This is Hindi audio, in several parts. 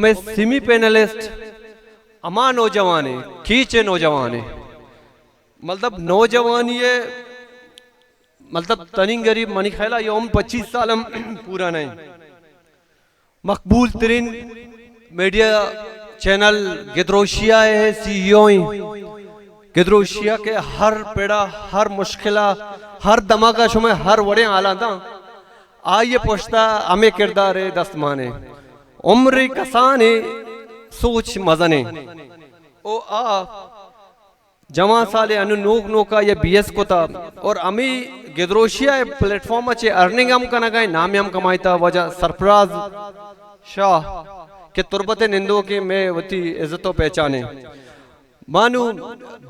मैं सिमी पैनलिस्ट अमा नौजवान है खींचे नौजवान है मतलब नौजवान ये मतलब तनिंग गरीब मनी खैला योम 25 साल हम पूरा नहीं मकबूल तरीन मीडिया चैनल गिद्रोशिया है सीईओ गिद्रोशिया के हर पेड़ा हर मुश्किला हर धमाका शुमे हर वड़े आला था आइए पोछता हमें किरदार है दस्तमाने उम्र कसाने सोच मजने ओ आ जमा साले अनु नोक नोका ये बीएस को था और अमी गिद्रोशिया प्लेटफॉर्म अच्छे अर्निंग हम कना गए नाम हम कमाईता वजह सरफराज शाह के तुरबते निंदो के मैं वती इज्जतों पहचाने मानू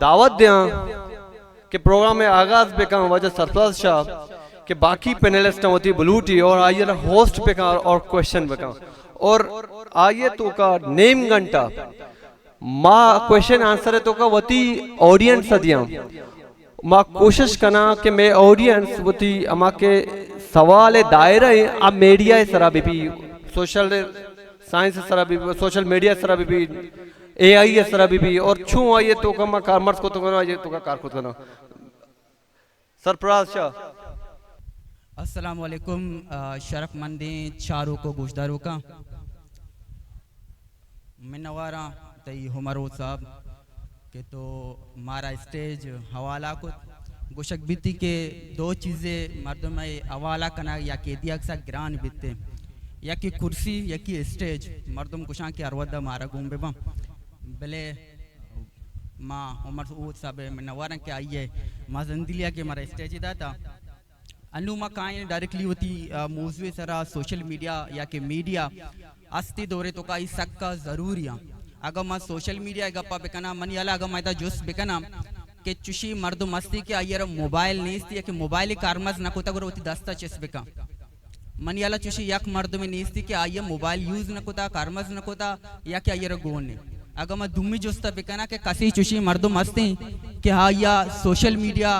दावत दिया के प्रोग्राम में आगाज पे कहा वजह सरफराज शाह के बाकी पैनलिस्ट होती ब्लूटी और आइए होस्ट पे कहा और क्वेश्चन पे कहा और आइए तो का नेम घंटा माँ क्वेश्चन आंसर है तो का वती ऑडियंस दिया माँ कोशिश करना कि मैं ऑडियंस वती अमा के सवाल दायरा है अब मीडिया सरा भी सोशल साइंस सरा भी सोशल मीडिया सरा भी एआई सरा भी और छू आइए तो का माँ कॉमर्स को तो करना आइए तो का कार खुद करना सरफराज शाह अस्सलाम वालेकुम शरफमंदी चारों को गुजदारों का मिनवारा तई हुमरो साहब के तो मारा स्टेज हवाला को गुशक बीती के दो चीज़ें मर्दों में हवाला कना या के दिया सा ग्रान बीते या की कुर्सी या की स्टेज मर्दों कुशां के अरवदा मारा घूम बा भले माँ उमर साहब मिनवारा के आइए माँ जंदिलिया के मारा स्टेज इदा था अनुमा कायन डायरेक्टली होती मौजूद सरा सोशल मीडिया या के मीडिया अस्ति दौरे तो काई सक्का जरूरिया अगर मैं सोशल मीडिया गप्पा बेकना मन याला अगर मैं जोश बेकना के चुशी मर्द मस्ती के आयर मोबाइल नीस्ती या के मोबाइल कारमज न कोता होती दस्ता चेस बेका मन याला चुशी यक मर्द में नीस्ती के आये मोबाइल यूज न कोता कारमज न कोता या के आयर गोने अगर मैं दुम्मी जोस्ता बेकना के कसी चुशी मर्द मस्ती के हाँ या सोशल मीडिया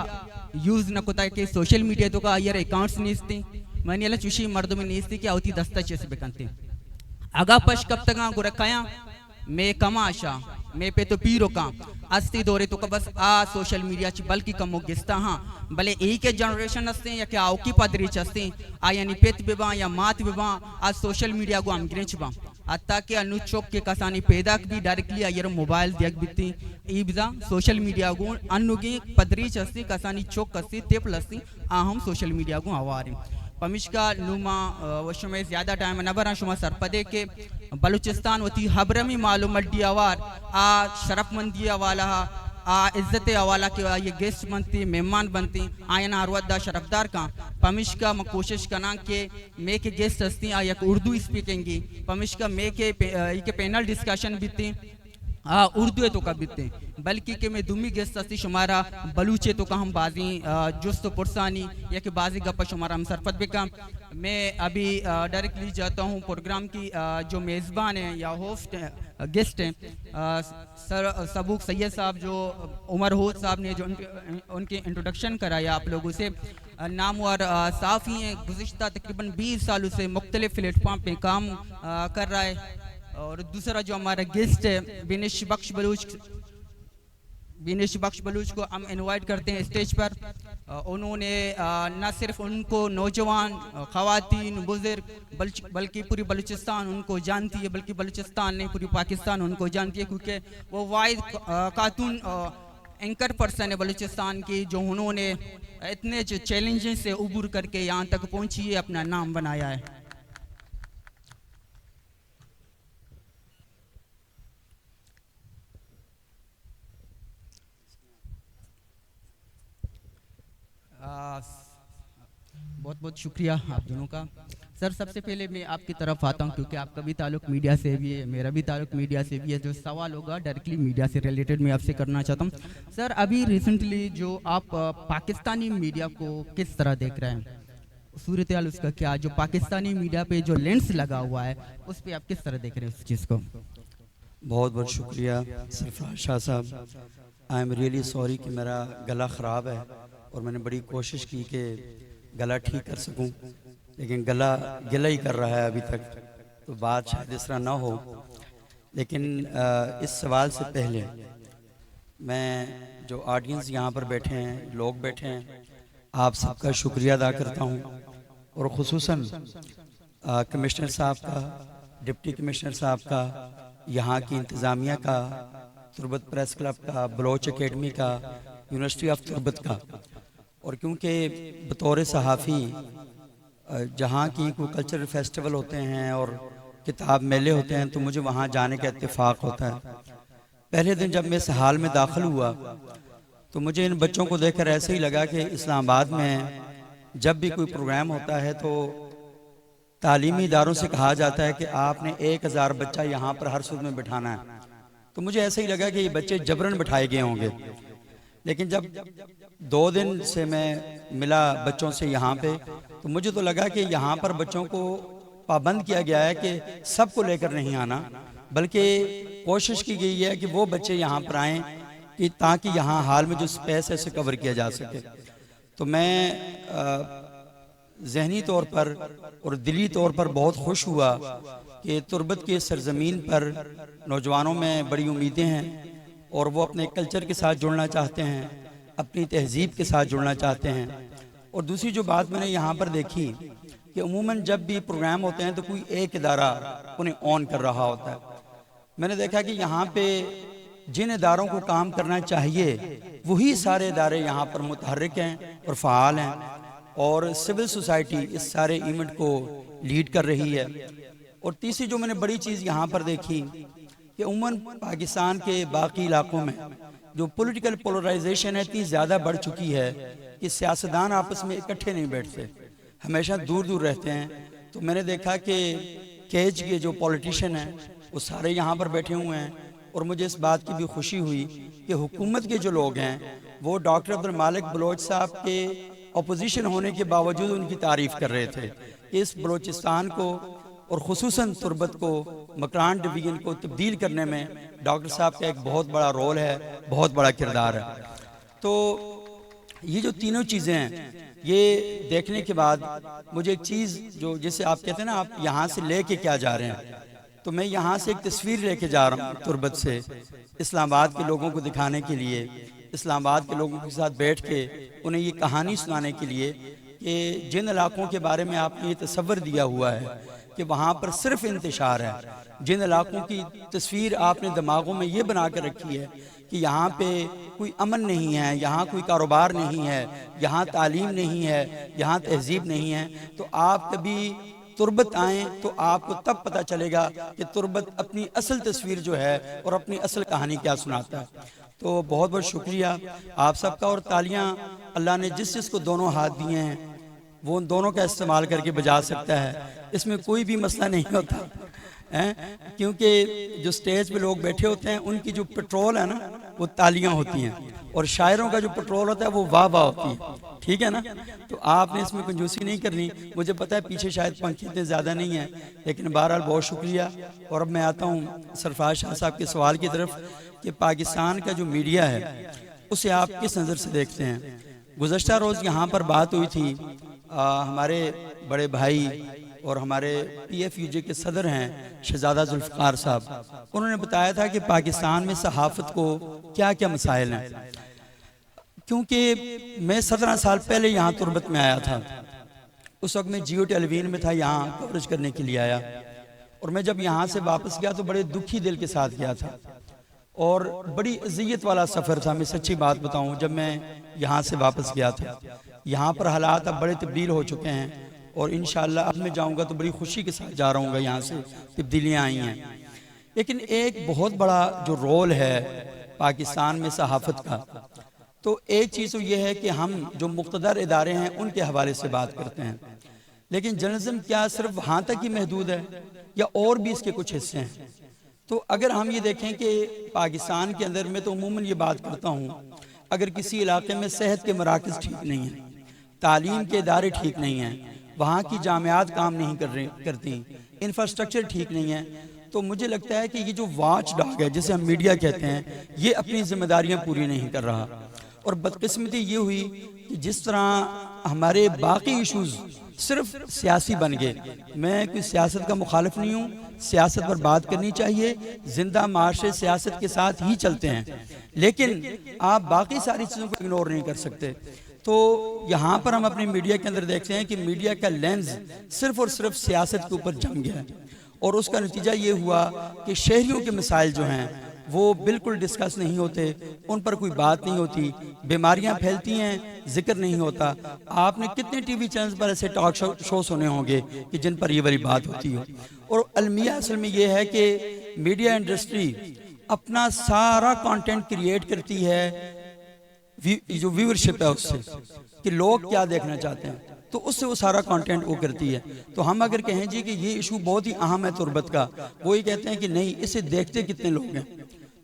यूज न कोता के सोशल मीडिया तो का आयर अकाउंट्स नीस्ती मन याला चुशी मर्द में नीस्ती के आवती दस्ता चेस बेकनते अगा पश कब तक गुरकाया मैं कमाशा मैं पे तो पीरो का अस्ति दौरे तो का बस आ सोशल मीडिया ची बल्कि कमो गिस्ता हाँ भले एक जनरेशन अस्ते या क्या आओकी पदरी चस्ते आ यानी पेत बेबा या मात बेबा आज सोशल मीडिया को हम गिरच बा अत्ता के अनु चौक के कसानी पैदा भी डायरेक्टली आयर मोबाइल दियक बिती ईबजा सोशल मीडिया को अनु की पदरी चस्ती कसानी चौक कस्ती तेप लस्ती आ हम सोशल मीडिया को आवारी पमिश्का नुमा वश में ज़्यादा टाइम नबरा शुमा सरपदे के बलूचिस्तान वती हबरमी मालूम अड्डी आवार आ शरफमंदी वाला आ इज्जत अवाला के ये गेस्ट बनती मेहमान बनती आयन अरवदा शरफदार का पमिश्का मैं कोशिश करना कि मे के गेस्ट हस्ती आ या उर्दू स्पीकिंग पमिश्का मे के पैनल डिस्कशन बीती उर्दू तो का बीते बल्कि के मैं दुमी गेस्ट अस्ती शुमारा बलूचे तो का हम बाजी जुस्त पुरसानी या कि बाजी गप्पा शुमारा हम सरपत बेका मैं अभी डायरेक्टली जाता हूँ प्रोग्राम की जो मेज़बान है या होस्ट गेस्ट हैं सर सबूक सैयद साहब जो उमर होद साहब ने जो उनके इंट्रोडक्शन कराया आप लोगों से नामवर साफ़ी हैं गुज़िश्ता तकरीबन 20 सालों से मुख्तलिफ प्लेटफॉर्म पे काम कर रहा है और दूसरा जो हमारा गेस्ट है बिनेश बख्श बलूच को हम इनवाइट करते हैं स्टेज पर उन्होंने न सिर्फ उनको नौजवान ख़वातीन बुजुर्ग बल्कि पूरी बलूचिस्तान उनको जानती है बल्कि बलूचिस्तान नहीं पूरी पाकिस्तान उनको जानती है क्योंकि वो वाहिद खातून एंकर पर्सन है बलूचिस्तान की जो उन्होंने इतने चैलेंजेस से उबूर करके यहाँ तक पहुँची है अपना नाम बनाया है। बहुत बहुत शुक्रिया आप दोनों का। सर सबसे पहले मैं आपकी तरफ आता हूं क्योंकि आपका भी ताल्लुक मीडिया से भी है, मेरा भी ताल्लुक मीडिया से भी है। जो सवाल होगा डायरेक्टली मीडिया से रिलेटेड मैं आपसे करना चाहता हूं। सर अभी रिसेंटली जो आप पाकिस्तानी मीडिया को किस तरह देख रहे हैं, सूरत हाल उसका क्या, जो पाकिस्तानी मीडिया पे जो लेंस लगा हुआ है उस पर आप किस तरह देख रहे हैं उस चीज़ को? बहुत बहुत शुक्रिया सरफराज शाह साहब। आई एम रियली सॉरी कि मेरा गला ख़राब है और मैंने बड़ी कोशिश की कि गला ठीक कर सकूं, लेकिन गला गिला ही कर रहा है अभी तक। तो बात शायद इस तरह ना हो, लेकिन इस सवाल से पहले मैं जो ऑडियंस यहाँ पर बैठे हैं, लोग बैठे हैं, आप सबका शुक्रिया अदा करता हूँ, और ख़ुसूसन कमिश्नर साहब का, डिप्टी कमिश्नर साहब का, यहाँ की इंतज़ामिया का, तुर्बत प्रेस क्लब का, बलोच एकेडमी का, यूनिवर्सिटी ऑफ तुर्बत का। और क्योंकि बतौर सहाफ़ी जहाँ की कोई कल्चरल फेस्टिवल होते हैं और किताब मेले होते हैं तो मुझे वहाँ जाने का इत्तेफाक होता है। पहले दिन जब मैं इस हाल में दाखिल हुआ तो मुझे इन बच्चों को देखकर ऐसे ही लगा कि इस्लामाबाद में जब भी कोई प्रोग्राम होता है तो तालीमी इदारों से कहा जाता है कि आपने 1000 बच्चा यहाँ पर हर सूद में बिठाना है। तो मुझे ऐसे ही लगा कि ये बच्चे जबरन बिठाए गए होंगे। लेकिन जब 2 दिन से मैं मिला बच्चों से यहाँ पे, तो मुझे तो लगा कि यहाँ पर बच्चों को पाबंद किया गया है कि सबको लेकर नहीं आना, बल्कि कोशिश की गई है कि वो बच्चे यहाँ पर आएँ कि ताकि यहाँ हाल में जो स्पेस है उसे कवर किया जा सके। तो मैं ज़हनी तौर पर और दिली तौर पर बहुत खुश हुआ कि तुर्बत के सरजमीन पर नौजवानों में बड़ी उम्मीदें हैं और वो अपने कल्चर के साथ जुड़ना चाहते हैं, अपनी तहजीब के साथ जुड़ना चाहते हैं। और दूसरी जो बात मैंने यहाँ पर देखी कि उमूमन जब भी प्रोग्राम होते हैं तो कोई एक इदारा उन्हें ऑन कर रहा होता है। मैंने देखा कि यहाँ पे जिन इदारों को काम करना चाहिए वही सारे इदारे यहाँ पर मुतहर्रिक हैं और फ़ाल हैं, और सिविल सोसाइटी इस सारे इवेंट को लीड कर रही है। और तीसरी जो मैंने बड़ी चीज़ यहाँ पर देखी कि उमूमन पाकिस्तान के बाकी इलाकों में जो पॉलिटिकल पोलराइजेशन है इतनी ज़्यादा बढ़ चुकी है कि सियासतदान आपस में इकट्ठे नहीं बैठते, हमेशा दूर दूर रहते हैं। तो मैंने देखा कि केज के जो पॉलिटिशियन हैं वो सारे यहाँ पर बैठे हुए हैं, और मुझे इस बात की भी खुशी हुई कि हुकूमत के जो लोग हैं वो डॉक्टर अब्दुल मालिक बलोच साहब के अपोजिशन होने के बावजूद उनकी तारीफ़ कर रहे थे कि इस बलोचिस्तान को और ख़ुसूसन तुर्बत को, मकरान डिवीजन को तब्दील करने में डॉक्टर साहब का एक बहुत बड़ा रोल है, बहुत बड़ा किरदार है। तो ये जो तीनों चीज़ें हैं, ये देखने के बाद मुझे एक चीज़ जो, जैसे आप कहते हैं ना आप यहाँ से लेके क्या जा रहे हैं, तो मैं यहाँ से एक तस्वीर लेके जा रहा हूँ तुर्बत से इस्लामाबाद के लोगों को दिखाने के लिए, इस्लामाबाद के लोगों के साथ बैठ के उन्हें ये कहानी सुनाने के लिए कि जिन इलाकों के बारे में आपने ये तस्वर दिया हुआ है कि वहाँ पर सिर्फ इंतशार है, जिन इलाकों की तस्वीर आपने दिमागों में ये बना कर रखी है कि यहाँ पे कोई अमन नहीं है, यहाँ कोई कारोबार नहीं है, यहाँ तालीम नहीं है, यहाँ तहजीब नहीं है, तो आप कभी तुर्बत आएँ तो आपको तब पता चलेगा कि तुर्बत अपनी असल तस्वीर जो है और अपनी असल कहानी क्या सुनाता है। तो बहुत बहुत शुक्रिया आप सबका, और तालियां अल्लाह ने जिस जिसको दोनों हाथ दिए हैं वो उन दोनों का इस्तेमाल करके बजा सकता है, इसमें कोई भी मसला नहीं होता है, क्योंकि जो स्टेज पे लोग बैठे होते हैं उनकी जो पेट्रोल है ना वो तालियां होती हैं, और शायरों का जो पेट्रोल होता है वो वाह वाह होती है। ठीक है ना, तो आपने इसमें कंजूसी नहीं करनी। मुझे पता है पीछे शायद पंखे इतने ज़्यादा नहीं हैं, लेकिन बहरहाल बहुत शुक्रिया। और अब मैं आता हूँ सरफराज शाह साहब के सवाल की तरफ कि पाकिस्तान का जो मीडिया है उसे आप किस नज़र से देखते हैं। गुज़श्ता रोज़ यहाँ पर बात हुई थी, हमारे बड़े भाई और हमारे PFUJ के सदर हैं शहजादा जुल्फ़िकार साहब, उन्होंने बताया था कि पाकिस्तान में सहाफ़त को क्या क्या मसाइल हैं। क्योंकि मैं 17 साल पहले यहाँ तुर्बत में आया था, उस वक्त मैं जियो टेलीविजन में था, यहाँ कवरेज करने के लिए आया, और मैं जब यहाँ से वापस गया तो बड़े दुखी दिल के साथ गया था और बड़ी अज़ियत वाला सफ़र था। मैं सच्ची बात बताऊँ, जब मैं यहाँ से वापस गया था, यहाँ पर हालात अब बड़े तब्दील हो चुके हैं, और इंशाअल्लाह अब मैं जाऊँगा तो बड़ी खुशी के साथ जा रहा हूँ, यहाँ से तब्दीलियाँ आई हैं। लेकिन एक बहुत बड़ा जो रोल है पाकिस्तान में सहाफ़त का, तो एक चीज़ तो ये है कि हम जो मुक़्तदर इदारे हैं उनके हवाले से बात करते हैं, लेकिन जर्नलिज्म क्या सिर्फ वहाँ तक ही महदूद है या और भी इसके कुछ हिस्से हैं। तो अगर हम ये देखें कि पाकिस्तान के अंदर, मैं तो उमूमन ये बात करता हूँ, अगर किसी इलाके में सेहत के मराकज़ ठीक नहीं हैं, तालीम के इदारे ठीक नहीं हैं, वहाँ की जामियात काम नहीं करती, इंफ्रास्ट्रक्चर ठीक नहीं है, तो मुझे लगता है कि ये जो वॉच डॉग है जिसे हम मीडिया कहते हैं, ये अपनी जिम्मेदारियाँ पूरी नहीं कर रहा। और बदकिस्मती ये हुई कि जिस तरह हमारे बाकी इशूज़ सिर्फ सियासी बन गए। मैं कोई सियासत का मुखालिफ नहीं हूँ, सियासत पर बात करनी चाहिए, जिंदा माशरे सियासत के साथ ही चलते हैं, लेकिन आप बाकी सारी चीज़ों को इग्नोर नहीं कर सकते। तो यहाँ पर हम अपने मीडिया के अंदर देखते हैं कि मीडिया का लेंस सिर्फ और सिर्फ सियासत के ऊपर जम गया है, और उसका नतीजा ये हुआ कि शहरियों के मसाइल जो हैं वो बिल्कुल डिस्कस नहीं होते, उन पर कोई बात नहीं होती, बीमारियां फैलती हैं, जिक्र नहीं होता। आपने कितने टीवी चैनल्स पर ऐसे टॉक शो सुने होंगे कि जिन पर ये वाली बात होती हो। और अलमिया असल में ये है कि मीडिया इंडस्ट्री अपना सारा कंटेंट क्रिएट करती है जो व्यूअरशिप है उससे, कि लोग क्या देखना चाहते हैं, तो उससे वो सारा कंटेंट वो करती है। तो हम अगर कहें जी कि ये इशू बहुत ही अहम है तुर्बत का, वो ये कहते हैं कि नहीं, इसे देखते कितने लोग हैं।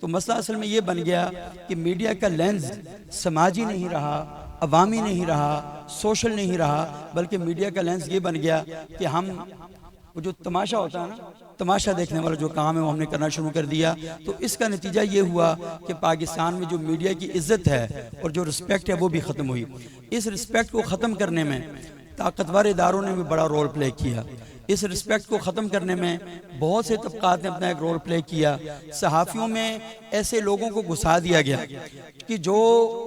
तो मसला असल में ये बन गया कि मीडिया का लेंस समाजी नहीं रहा, अवामी नहीं रहा, सोशल नहीं रहा, बल्कि मीडिया का लेंस ये बन गया कि हम वो जो तमाशा होता है ना, तमाशा देखने वाला जो काम है वो हमने करना शुरू कर दिया। तो इसका नतीजा ये हुआ कि पाकिस्तान में जो मीडिया की इज्जत है और जो रिस्पेक्ट है वो भी ख़त्म हुई। इस रिस्पेक्ट को ख़त्म करने में ताकतवर इदारों ने भी बड़ा रोल प्ले किया। इस रिस्पेक्ट को ख़त्म करने में बहुत से तबकात ने अपना एक रोल प्ले किया। सहाफ़ियों में ऐसे लोगों को घुसा दिया गया कि जो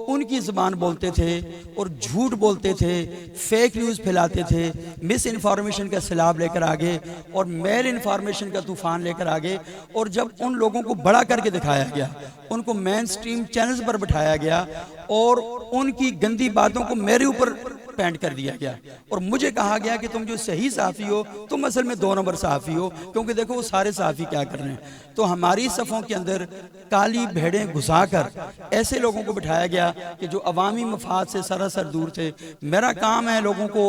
उनकी ज़बान बोलते थे और झूठ बोलते थे, फेक न्यूज़ फैलाते थे, मिस इन्फॉर्मेशन का सैलाब लेकर आ गए और मेल इन्फॉर्मेशन का तूफ़ान लेकर आ गए। और जब उन लोगों को बड़ा करके दिखाया गया, उनको मेन स्ट्रीम चैनल्स पर बिठाया गया और उनकी गंदी बातों को मेरे ऊपर पेंट कर दिया गया और मुझे कहा गया कि तुम जो सही सहाफ़ी हो तुम असल में 2 नंबर सहाफ़ी हो, क्योंकि देखो वो सारे सहाफ़ी क्या कर रहे हैं। तो हमारी सफ़ों के अंदर काली भेड़ें घुसाकर ऐसे लोगों को बिठाया गया कि जो अवामी मफाद से सरासर दूर थे। मेरा काम है लोगों को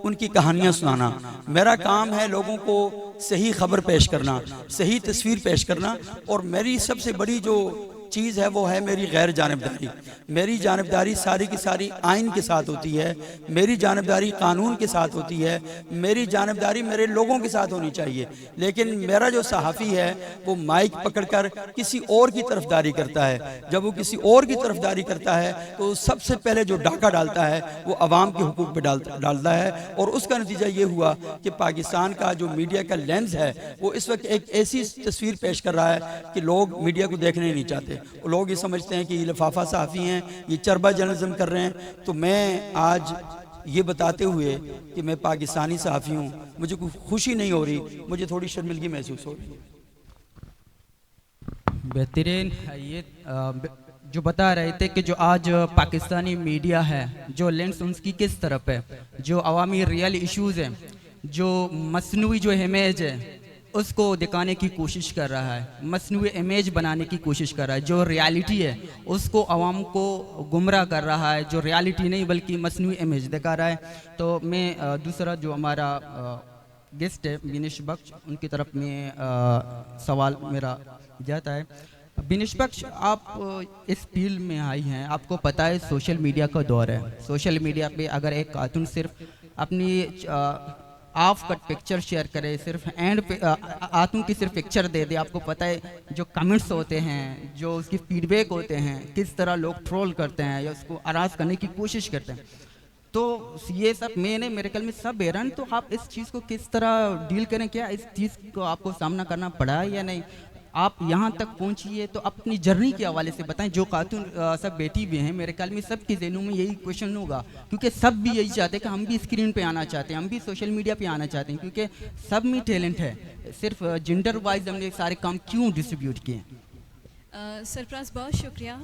उनकी कहानियाँ सुनाना, मेरा काम है लोगों को सही खबर पेश करना, सही तस्वीर पेश करना, और मेरी सबसे बड़ी जो चीज़ है वो है मेरी गैर जानबदारी। मेरी जानबदारी सारी की सारी आइन के साथ होती है, मेरी जानबदारी कानून के साथ होती है, मेरी जानबदारी मेरे लोगों के साथ होनी चाहिए। लेकिन मेरा जो सहाफ़ी है वो माइक पकड़कर किसी और की तरफदारी करता है। जब वो किसी और की तरफदारी करता है तो सबसे पहले जो डाका डालता है वो अवाम के हुकूक पे डालता है। और उसका नतीजा ये हुआ कि पाकिस्तान का जो मीडिया का लेंस है वो इस वक्त एक ऐसी तस्वीर पेश कर रहा है कि लोग मीडिया को देखने नहीं चाहते। लोग ये समझते हैं कि ये लिफाफा सहाफ़ी हैं, ये चरबा जर्नलिज्म कर रहे हैं। तो मैं आज ये बताते हुए कि मैं पाकिस्तानी सहाफ़ी हूँ, मुझे कोई खुशी नहीं हो रही, मुझे थोड़ी शर्मिंदगी महसूस हो रही है। बेहतरीन। ये जो बता रहे थे कि जो आज पाकिस्तानी मीडिया है जो लेंस उसकी किस तरफ है, जो अवामी रियल इश्यूज़ हैं, जो मसनूई जो इमेज है उसको दिखाने की कोशिश कर रहा है, मसनूई इमेज बनाने की कोशिश कर रहा है। जो रियलिटी है उसको आवाम को गुमराह कर रहा है, जो रियलिटी नहीं बल्कि मसनूई इमेज दिखा रहा है। तो मैं दूसरा जो हमारा गेस्ट है बिनिश बख्श, उनकी तरफ में सवाल मेरा जाता है। बिनिश बख्श, आप इस फील्ड में आई हैं, आपको पता है सोशल मीडिया का दौर है। सोशल मीडिया पे अगर एक खातून सिर्फ अपनी हाफ कट पिक्चर शेयर करे, सिर्फ एंड पे आतों की सिर्फ पिक्चर दे दे, आपको पता है जो कमेंट्स होते हैं, जो उसकी फीडबैक होते हैं, किस तरह लोग ट्रोल करते हैं या उसको अराज करने की कोशिश करते हैं। तो ये सब मैंने मेरे ख्याल में सब हैरान। तो आप इस चीज़ को किस तरह डील करें, क्या इस चीज़ को आपको सामना करना पड़ा है या नहीं? आप यहाँ तक पहुँचिए तो अपनी जर्नी के हवाले से बताएं। जो खातून सब बैठी हुए हैं, मेरे ख्याल में सब के ज़हनों में यही क्वेश्चन होगा, क्योंकि सब भी यही चाहते हैं कि हम भी स्क्रीन पे आना चाहते हैं, हम भी सोशल मीडिया पे आना चाहते हैं, क्योंकि सब में टैलेंट है। सिर्फ जेंडर वाइज हमने सारे काम क्यों डिस्ट्रीब्यूट किए? सरफराज, बहुत शुक्रिया।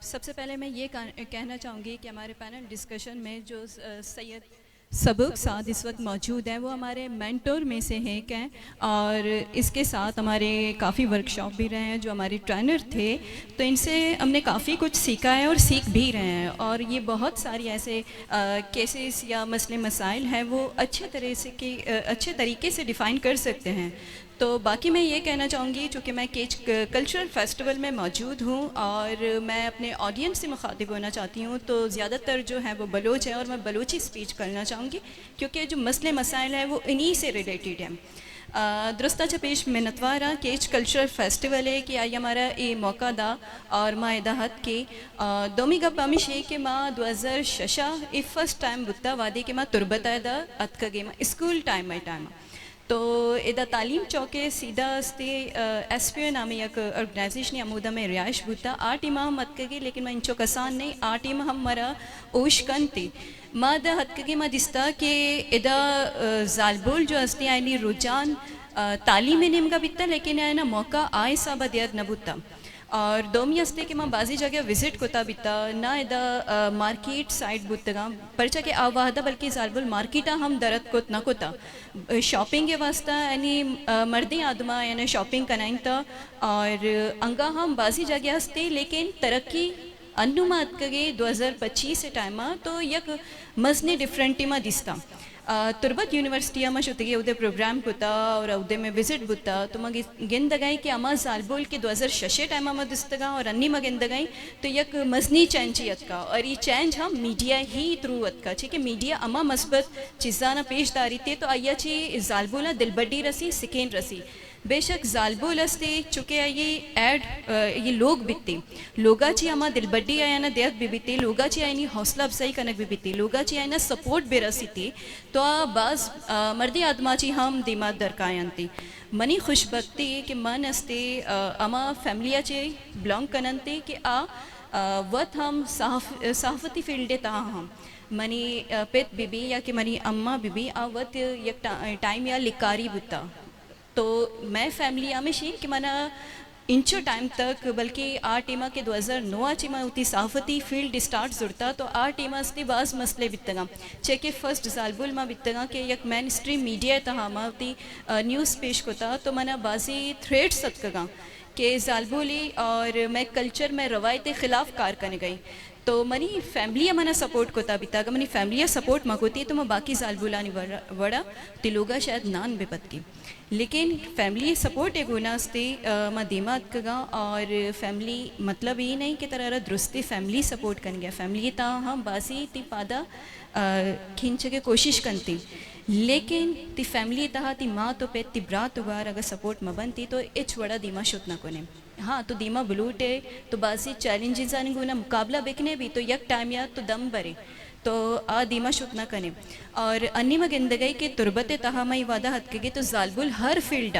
सबसे पहले मैं ये कहना चाहूँगी कि हमारे पैनल डिस्कशन में जो सैयद सबक साथ इस वक्त मौजूद हैं वो हमारे मेंटोर में से एक हैं, और इसके साथ हमारे काफ़ी वर्कशॉप भी रहे हैं, जो हमारे ट्रेनर थे। तो इनसे हमने काफ़ी कुछ सीखा है और सीख भी रहे हैं। और ये बहुत सारी ऐसे केसेस या मसले मसाइल हैं वो अच्छे तरीके से डिफ़ाइन कर सकते हैं। तो बाकी मैं ये कहना चाहूँगी, चूँकि मैं केच कल्चरल फेस्टिवल में मौजूद हूँ और मैं अपने ऑडियंस से मुखातिब होना चाहती हूँ, तो ज़्यादातर जो है वो बलोच है और मैं बलोची स्पीच करना चाहूँगी, क्योंकि जो मसले मसाइल हैं वो इन्हीं से रिलेटेड हैं। दुरुस्ताच्या पेश मिन्नतवारा केच कल्चरल फेस्टिवल है कि आई हमारा ये मौका दा और माँ इदाहत के दोमी गप हमेश है कि माँ 2006 ये फर्स्ट टाइम बुत्ता वादे कि माँ तुरबत दा अतकगे माँ स्कूल टाइम तो इदा तालीम चौके सीधा अस्ते एसपीओ नामे एक ऑर्गेनाइजेशन अमूदा में रिहाइश बुता आ टीमा हम हतकगे लेकिन मैं इंचो कसान नहीं आ टीम हम मरा ओश कंते माँ दा हतकगे माँ दिस्ता कि इदा जालबोल जो अस्ते आयनी रुझान तालीम में निमगा बिता लेकिन आयना मौका आय साबा दियाद न बुता और दोमी हस्ते के माँ बाजी जगह विजिट कोता बिता ना इदा मार्केट साइड बुतगा परचा के आवाहदा बल्कि जालबुल मार्केटा हम दरद कोत न कोता शॉपिंग के वास्ता यानी मर्दी आदमा यानी शॉपिंग कनाइन था और अंगा हम बाजी जगह हस्ते लेकिन तरक्की अनुमात कगे 2025 से टाइमा तो यक मजने डिफरेंटी मा दिस्ता तुरबत यूनिवर्सिटी में शुतगे उदे प्रोग्राम कोता और उदे में विजिट बुता तो मग गेंदगाई कि अमा जालबोल के 2006 टाइम में दिस्तगा और अन्नी में गेंदगाई तो यक मजनी चेंज यतका और ये चेंज हम मीडिया ही थ्रू अतका छे कि मीडिया अमा मस्बत चीज़ाना पेशदारी थे तो आया ची जालबोला दिलबड्डी रसी सिकेन रसी बेशक जालबोल असते चुके ये ऐड ये लोग बिकते लोगाची आमा दिलबड्डी आया देख भी बीते लोगाची आयनी हौसला अफजाई कनक भी बीते लोगाची आयना सपोर्ट बेरसीते तो बाज मर्दी आदमाची हम दिमाग दरकायंती मनी खुशबख्ती कि मन असते आमा फैमिलियाचे बिलोंग कनंते कि वत हम सहाफती फील्डे तहा हम मनी पेत बीबी या कि मनी अम्मा बीबी वत एक टाइम या लिकारी बुता तो मैं फैमिली आमेशी कि मना इंचो टाइम तक बल्कि आ टीमा के 2009 ची मैं उती साफती फील्ड स्टार्ट जुड़ता तो आ टीमा से बाज मसले बितगा चे के फर्स्ट जालबुल में बितगा कि एक मैन स्ट्रीम मीडिया तहा मा उती न्यूज़ पेश कोता तो मना बाजी थ्रेड सतकगा कि जालबुली और मैं कल्चर में रवायत खिलाफ कार करने गई तो मनी फैमिली मना सपोर्ट कोता बिता मनी फैमिली सपोर्ट मकोती तो मैं बाकी जालबुलानी वड़ा तिलोगा शायद नान बेपत की लेकिन फैमिली सपोर्ट एक होना असते मैं दिमाग कगा और फैमिली मतलब ये नहीं कि तरह दुरुस्ती फैमिली सपोर्ट कर गया फैमिली ता हम बासी ती पादा खींच के कोशिश करती लेकिन ती फैमिली तहा ती माँ तो पे ती ब्रात उगार अगर सपोर्ट म बनती तो इच वड़ा दीमा शुतना कोने हाँ तो दीमा ब्लूट है तो बासी चैलेंजेस आने गुना मुकाबला बेकने भी तो यक टाइम या तो दम भरे तो आ दीमा शुतना कने और अन्नी में गिंदगई के तुरबत तहा मई वादा हद के तो जालबुल हर फील्ड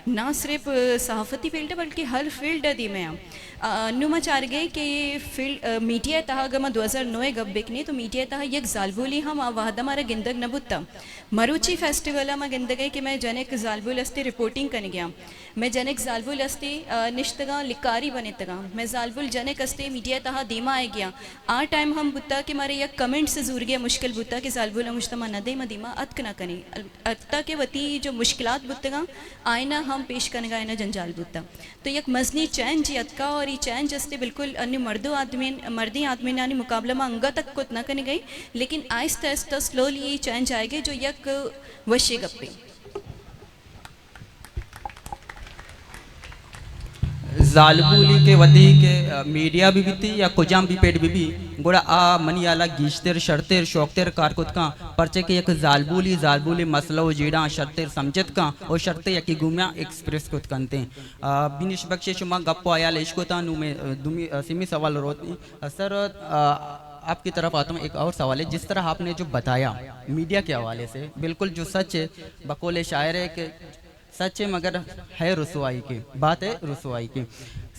ना सिर्फ सहाफती फील्ड बल्कि हर फील्ड दी में नुमा चार गए कि फील्ड मीडिया तहा गमा 2009 गब बेकने तो मीडिया तहा यक जालबुली हम वाहदा मारा गिंदग नबुत्ता मरुची फेस्टिवल में गिंदगई कि मैं जनिक जालबुल अस्ते रिपोर्टिंग करने गया मैं जनिक जालबुल अस्ते निश्तगा लिकारी बने तगा मैं जालबुल जनिक अस्ते मीडिया तहा दीमा आए गया आ टाइम हम बुत्ता कि मारे यक कमेंट से जुड़ गया मुश्किल बुत्ता कि जालबुल मुश्तमा नदे मदीमा अतक ना कने अत्ता के वती जो मुश्किलात बुत्तगा आयना हम पेश करने का आयना जंजाल बुत्ता तो यक मजनी चैन जी अतका और ये चैन जस्ते बिल्कुल अन्य मर्दी आदमी नानी मुकाबला में अंगा तक कुछ ना करने गई लेकिन आहिस्ता आहिस्ता स्लोली ये चैन जाएगी जो यक वशे गप्पे जालबुली के वदी के मीडिया भी बीती या कुजाम भी पेट भी गोड़ा आ मनी आला गीशतेर शर्तेर शौकतेर कारकुत का परचे के एक जालबुली मसला जीड़ा शर्तेर समझत का और शर्ते यकी गुमिया एक्सप्रेस कुत कंते बिनिश बख्शे शुमा गप्पो आया लेशकोता नु में दुमी सिमी सवाल रोती सर आपकी तरफ आता हूँ एक और सवाल है जिस तरह आपने जो बताया मीडिया के हवाले से बिल्कुल जो सच है बकौल शायर है कि सच है मगर है रुसवाई की बात है रुसवाई की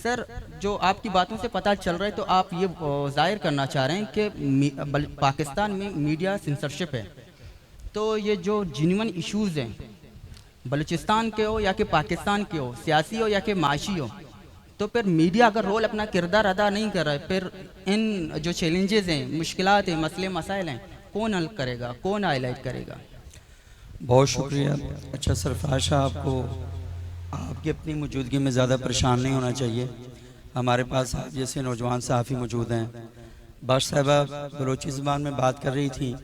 सर जो आपकी बातों से पता चल रहा है तो आप ये जाहिर करना चाह रहे हैं कि पाकिस्तान में मीडिया सेंसरशिप है तो ये जो जेन्युइन इश्यूज़ हैं बलूचिस्तान के हो या कि पाकिस्तान के हो सियासी हो या कि माशी हो तो फिर मीडिया अगर रोल अपना किरदार अदा नहीं कर रहा है फिर इन जो चैलेंजेस हैं मुश्किलात हैं मसले मसाइल हैं कौन हल करेगा कौन हाईलाइट करेगा। बहुत शुक्रिया। अच्छा सरफराज साहब आपको आपकी अपनी मौजूदगी में ज़्यादा परेशान नहीं होना चाहिए। हमारे पास आप जैसे नौजवान सहाफ़ी मौजूद हैं। बाश साहिबा बलोची ज़बान में बात कर रही थी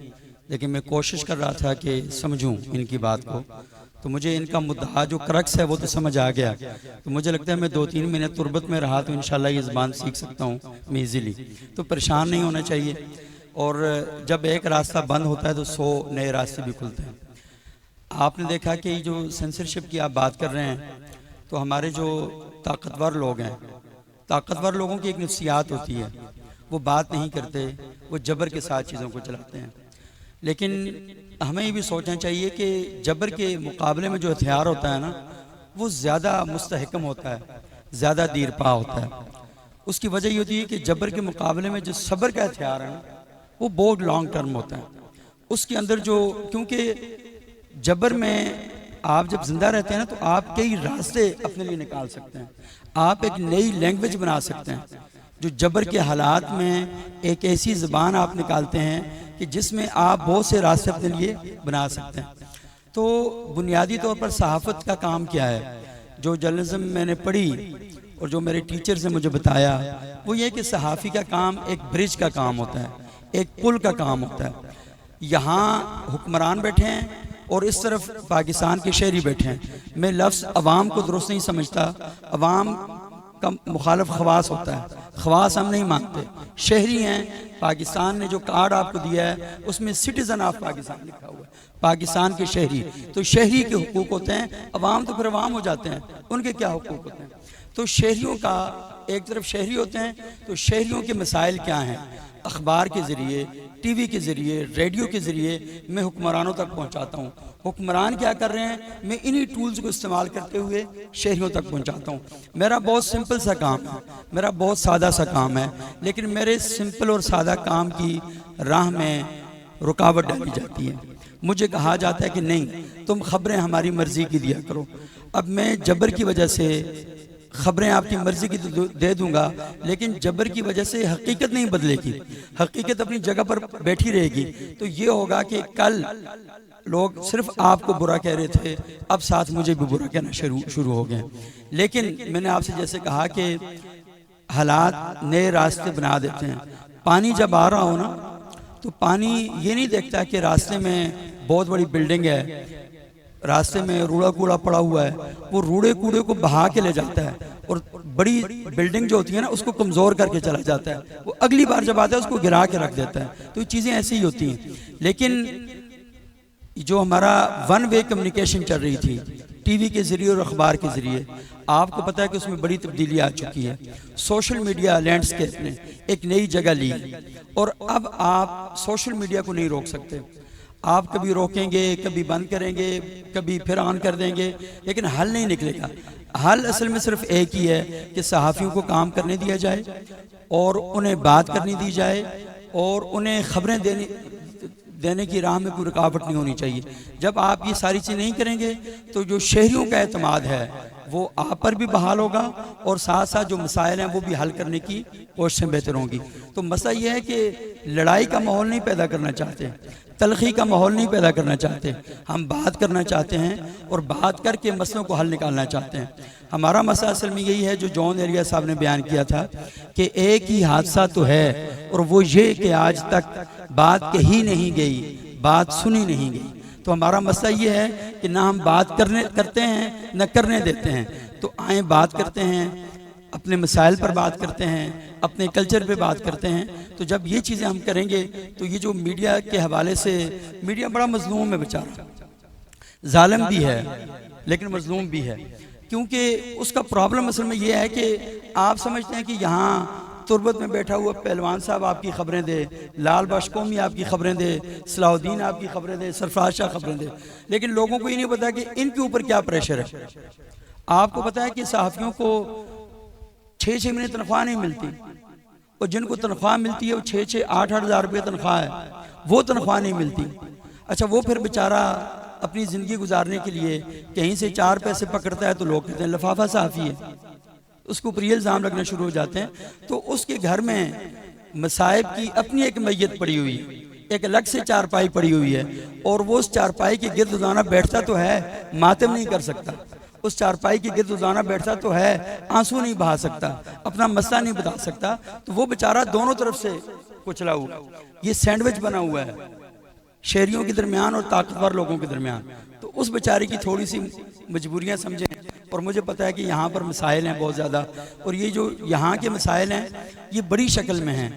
लेकिन मैं कोशिश कर रहा था कि समझूं इनकी बात को, तो मुझे इनका मुद्दा जो क्रक्स है वो तो समझ आ गया। तो मुझे लगता है मैं 2-3 महीने तुरबत में रहा तो इंशाल्लाह ये ज़बान सीख सकता हूँ मैं ईज़िली। तो परेशान नहीं होना चाहिए और जब एक रास्ता बंद होता है तो 100 नए रास्ते भी खुलते हैं। आपने देखा कि जो सेंसरशिप की आप बात कर रहे हैं, तो हमारे जो ताकतवर लोग हैं, ताकतवर लोगों की एक नफ्सियात होती है, वो बात नहीं करते, वो जबर के साथ चीज़ों को चलाते हैं। लेकिन हमें ये भी सोचना चाहिए कि जबर के मुकाबले में जो हथियार होता है ना, वो ज़्यादा मुस्तहकम होता है, ज़्यादा दीरपा होता है। उसकी वजह ये होती है कि जबर के मुकाबले में जो सब्र का हथियार है ना, वो बहुत लॉन्ग टर्म होता है। उसके अंदर जो, क्योंकि जबर में आप जब जिंदा रहते हैं ना, तो आप कई रास्ते अपने लिए निकाल सकते हैं, आप एक नई लैंग्वेज बना सकते हैं। जो जबर के हालात में एक ऐसी ज़बान आप निकालते हैं कि जिसमें आप बहुत से रास्ते अपने लिए बना सकते हैं। तो बुनियादी तौर पर सहाफ़त का काम क्या है, जो जर्नलिज्म मैंने पढ़ी और जो मेरे टीचर्स ने मुझे बताया, वो ये कि सहाफ़ी का काम एक ब्रिज का काम होता है, एक पुल का काम होता है। यहाँ हुक्मरान बैठे हैं और इस तरफ पाकिस्तान के शहरी बैठे हैं। मैं लफ्ज़ अवाम को दुरुस्त नहीं समझता, अवाम का मुखालफ खवास होता है, खवास हम नहीं मानते। शहरी हैं, पाकिस्तान ने जो कार्ड आपको दिया है उसमें सिटीज़न ऑफ पाकिस्तान लिखा हुआ है, पाकिस्तान के शहरी। तो शहरी के हुकूक होते हैं, अवाम तो फिर अवाम हो जाते हैं, उनके क्या हुकूक होते हैं। तो शहरियों का, एक तरफ शहरी होते हैं, तो शहरियों के मसाइल क्या हैं, अखबार के ज़रिए, टीवी के ज़रिए, रेडियो के ज़रिए मैं हुक्मरानों तक पहुंचाता हूं। हुक्मरान क्या कर रहे हैं, मैं इन्हीं टूल्स को इस्तेमाल करते हुए शहरियों तक पहुंचाता हूं। मेरा बहुत सिंपल सा काम है, मेरा बहुत सादा सा काम है, लेकिन मेरे सिंपल और सादा काम की राह में रुकावट डाली जाती है। मुझे कहा जाता है कि नहीं, तुम खबरें हमारी मर्ज़ी की दिया करो। अब मैं जबर की वजह से खबरें आपकी मर्जी की तो दे दूंगा, लेकिन जबर की वजह से हकीकत नहीं बदलेगी, हकीकत अपनी जगह पर बैठी रहेगी। तो ये होगा कि कल लोग सिर्फ आपको बुरा कह रहे थे, अब साथ मुझे भी बुरा कहना शुरू हो गए। लेकिन मैंने आपसे जैसे कहा कि हालात नए रास्ते बना देते हैं। पानी जब आ रहा हो ना, तो पानी ये नहीं देखता कि रास्ते में बहुत बड़ी बिल्डिंग है, रास्ते में रूड़ा कूड़ा पड़ा हुआ है, वो रूड़े कूड़े को बहा के ले जाता है और बड़ी बिल्डिंग जो होती है ना, उसको कमज़ोर करके चला जाता है। वो अगली बार जब आता है उसको गिरा के रख देता है। तो ये चीज़ें ऐसी ही होती हैं। लेकिन जो हमारा वन वे कम्युनिकेशन चल रही थी टीवी के ज़रिए और अखबार के ज़रिए, आपको पता है कि उसमें बड़ी तब्दीली आ चुकी है। सोशल मीडिया लैंडस्केप ने एक नई जगह ली और अब आप सोशल मीडिया को नहीं रोक सकते। आप कभी रोकेंगे, कभी बंद करेंगे, कभी फिर ऑन कर देंगे, लेकिन हल नहीं निकलेगा। हल असल में सिर्फ एक ही है कि सहाफ़ियों को काम करने दिया जाए और उन्हें बात करने दी जाए और उन्हें खबरें देने की राह में कोई रुकावट नहीं होनी चाहिए। जब आप ये सारी चीज़ नहीं करेंगे तो जो शहरियों का एतमाद है वो आप पर भी बहाल होगा और साथ साथ जो मसाइल हैं वो भी हल करने की कोशिशें बेहतर होंगी। तो मसला ये है कि लड़ाई का माहौल नहीं पैदा करना चाहते, तलखी का माहौल नहीं पैदा करना चाहते, हम बात करना चाहते हैं और बात करके मसलों को हल निकालना चाहते हैं। हमारा मसला असल में यही है जो जॉन एरिया साहब ने बयान किया था कि एक ही हादसा तो है और वो ये कि आज तक बात कही नहीं गई, बात सुनी नहीं गई। तो हमारा मसला ये है कि ना हम बात करते हैं न करने देते हैं। तो आए बात करते हैं, अपने मसाइल पर बात करते हैं, अपने कल्चर पे बात करते हैं। तो जब ये चीज़ें हम करेंगे तो ये जो मीडिया के हवाले से, मीडिया बड़ा मजलूम है बेचारा, जालिम भी है लेकिन मजलूम भी है, क्योंकि उसका प्रॉब्लम असल में ये है कि आप समझते हैं कि यहाँ तुर्बत में बैठा हुआ पहलवान साहब आपकी खबरें दे, लाल बख्श कौमी आपकी खबरें दे, सलाहुद्दीन आपकी खबरें दे, सरफराज शाह खबरें दे, लेकिन लोगों को ये नहीं पता कि इनके ऊपर क्या प्रेशर है। आपको पता है कि सहाफ़ियों को 6-6 महीने तनख्वाह नहीं मिलती और जिनको तनख्वाह मिलती है वो 6-6, 8-8 हज़ार रुपये तनख्वाह है, वो तनख्वाह नहीं मिलती। अच्छा, वो फिर बेचारा अपनी ज़िंदगी गुजारने के लिए कहीं से 4 पैसे पकड़ता है तो लोग कहते हैं लफाफा सहाफ़ी है, उसके ऊपर ये इल्ज़ाम लगना शुरू हो जाते हैं। तो उसके घर में मसाइब की अपनी एक मैयत पड़ी हुई है, एक अलग से चारपाई पड़ी हुई है और वो उस चारपाई के गिर्द रोज़ाना बैठता तो है, मातम नहीं कर सकता, उस चारपाई के गिर्द रोज़ाना बैठता तो है, आंसू नहीं बहा सकता, अपना मसला नहीं बता सकता। तो वो बेचारा दोनों तरफ से कुचला हुआ, ये सैंडविच बना हुआ है शहरियों के दरमियान और ताकतवर लोगों के दरमियान। तो उस बेचारे की थोड़ी सी मजबूरियाँ समझें। और मुझे पता है कि यहाँ पर मसाइल हैं बहुत ज़्यादा, और ये जो यहाँ के मसाइल हैं ये बड़ी शक्ल में हैं।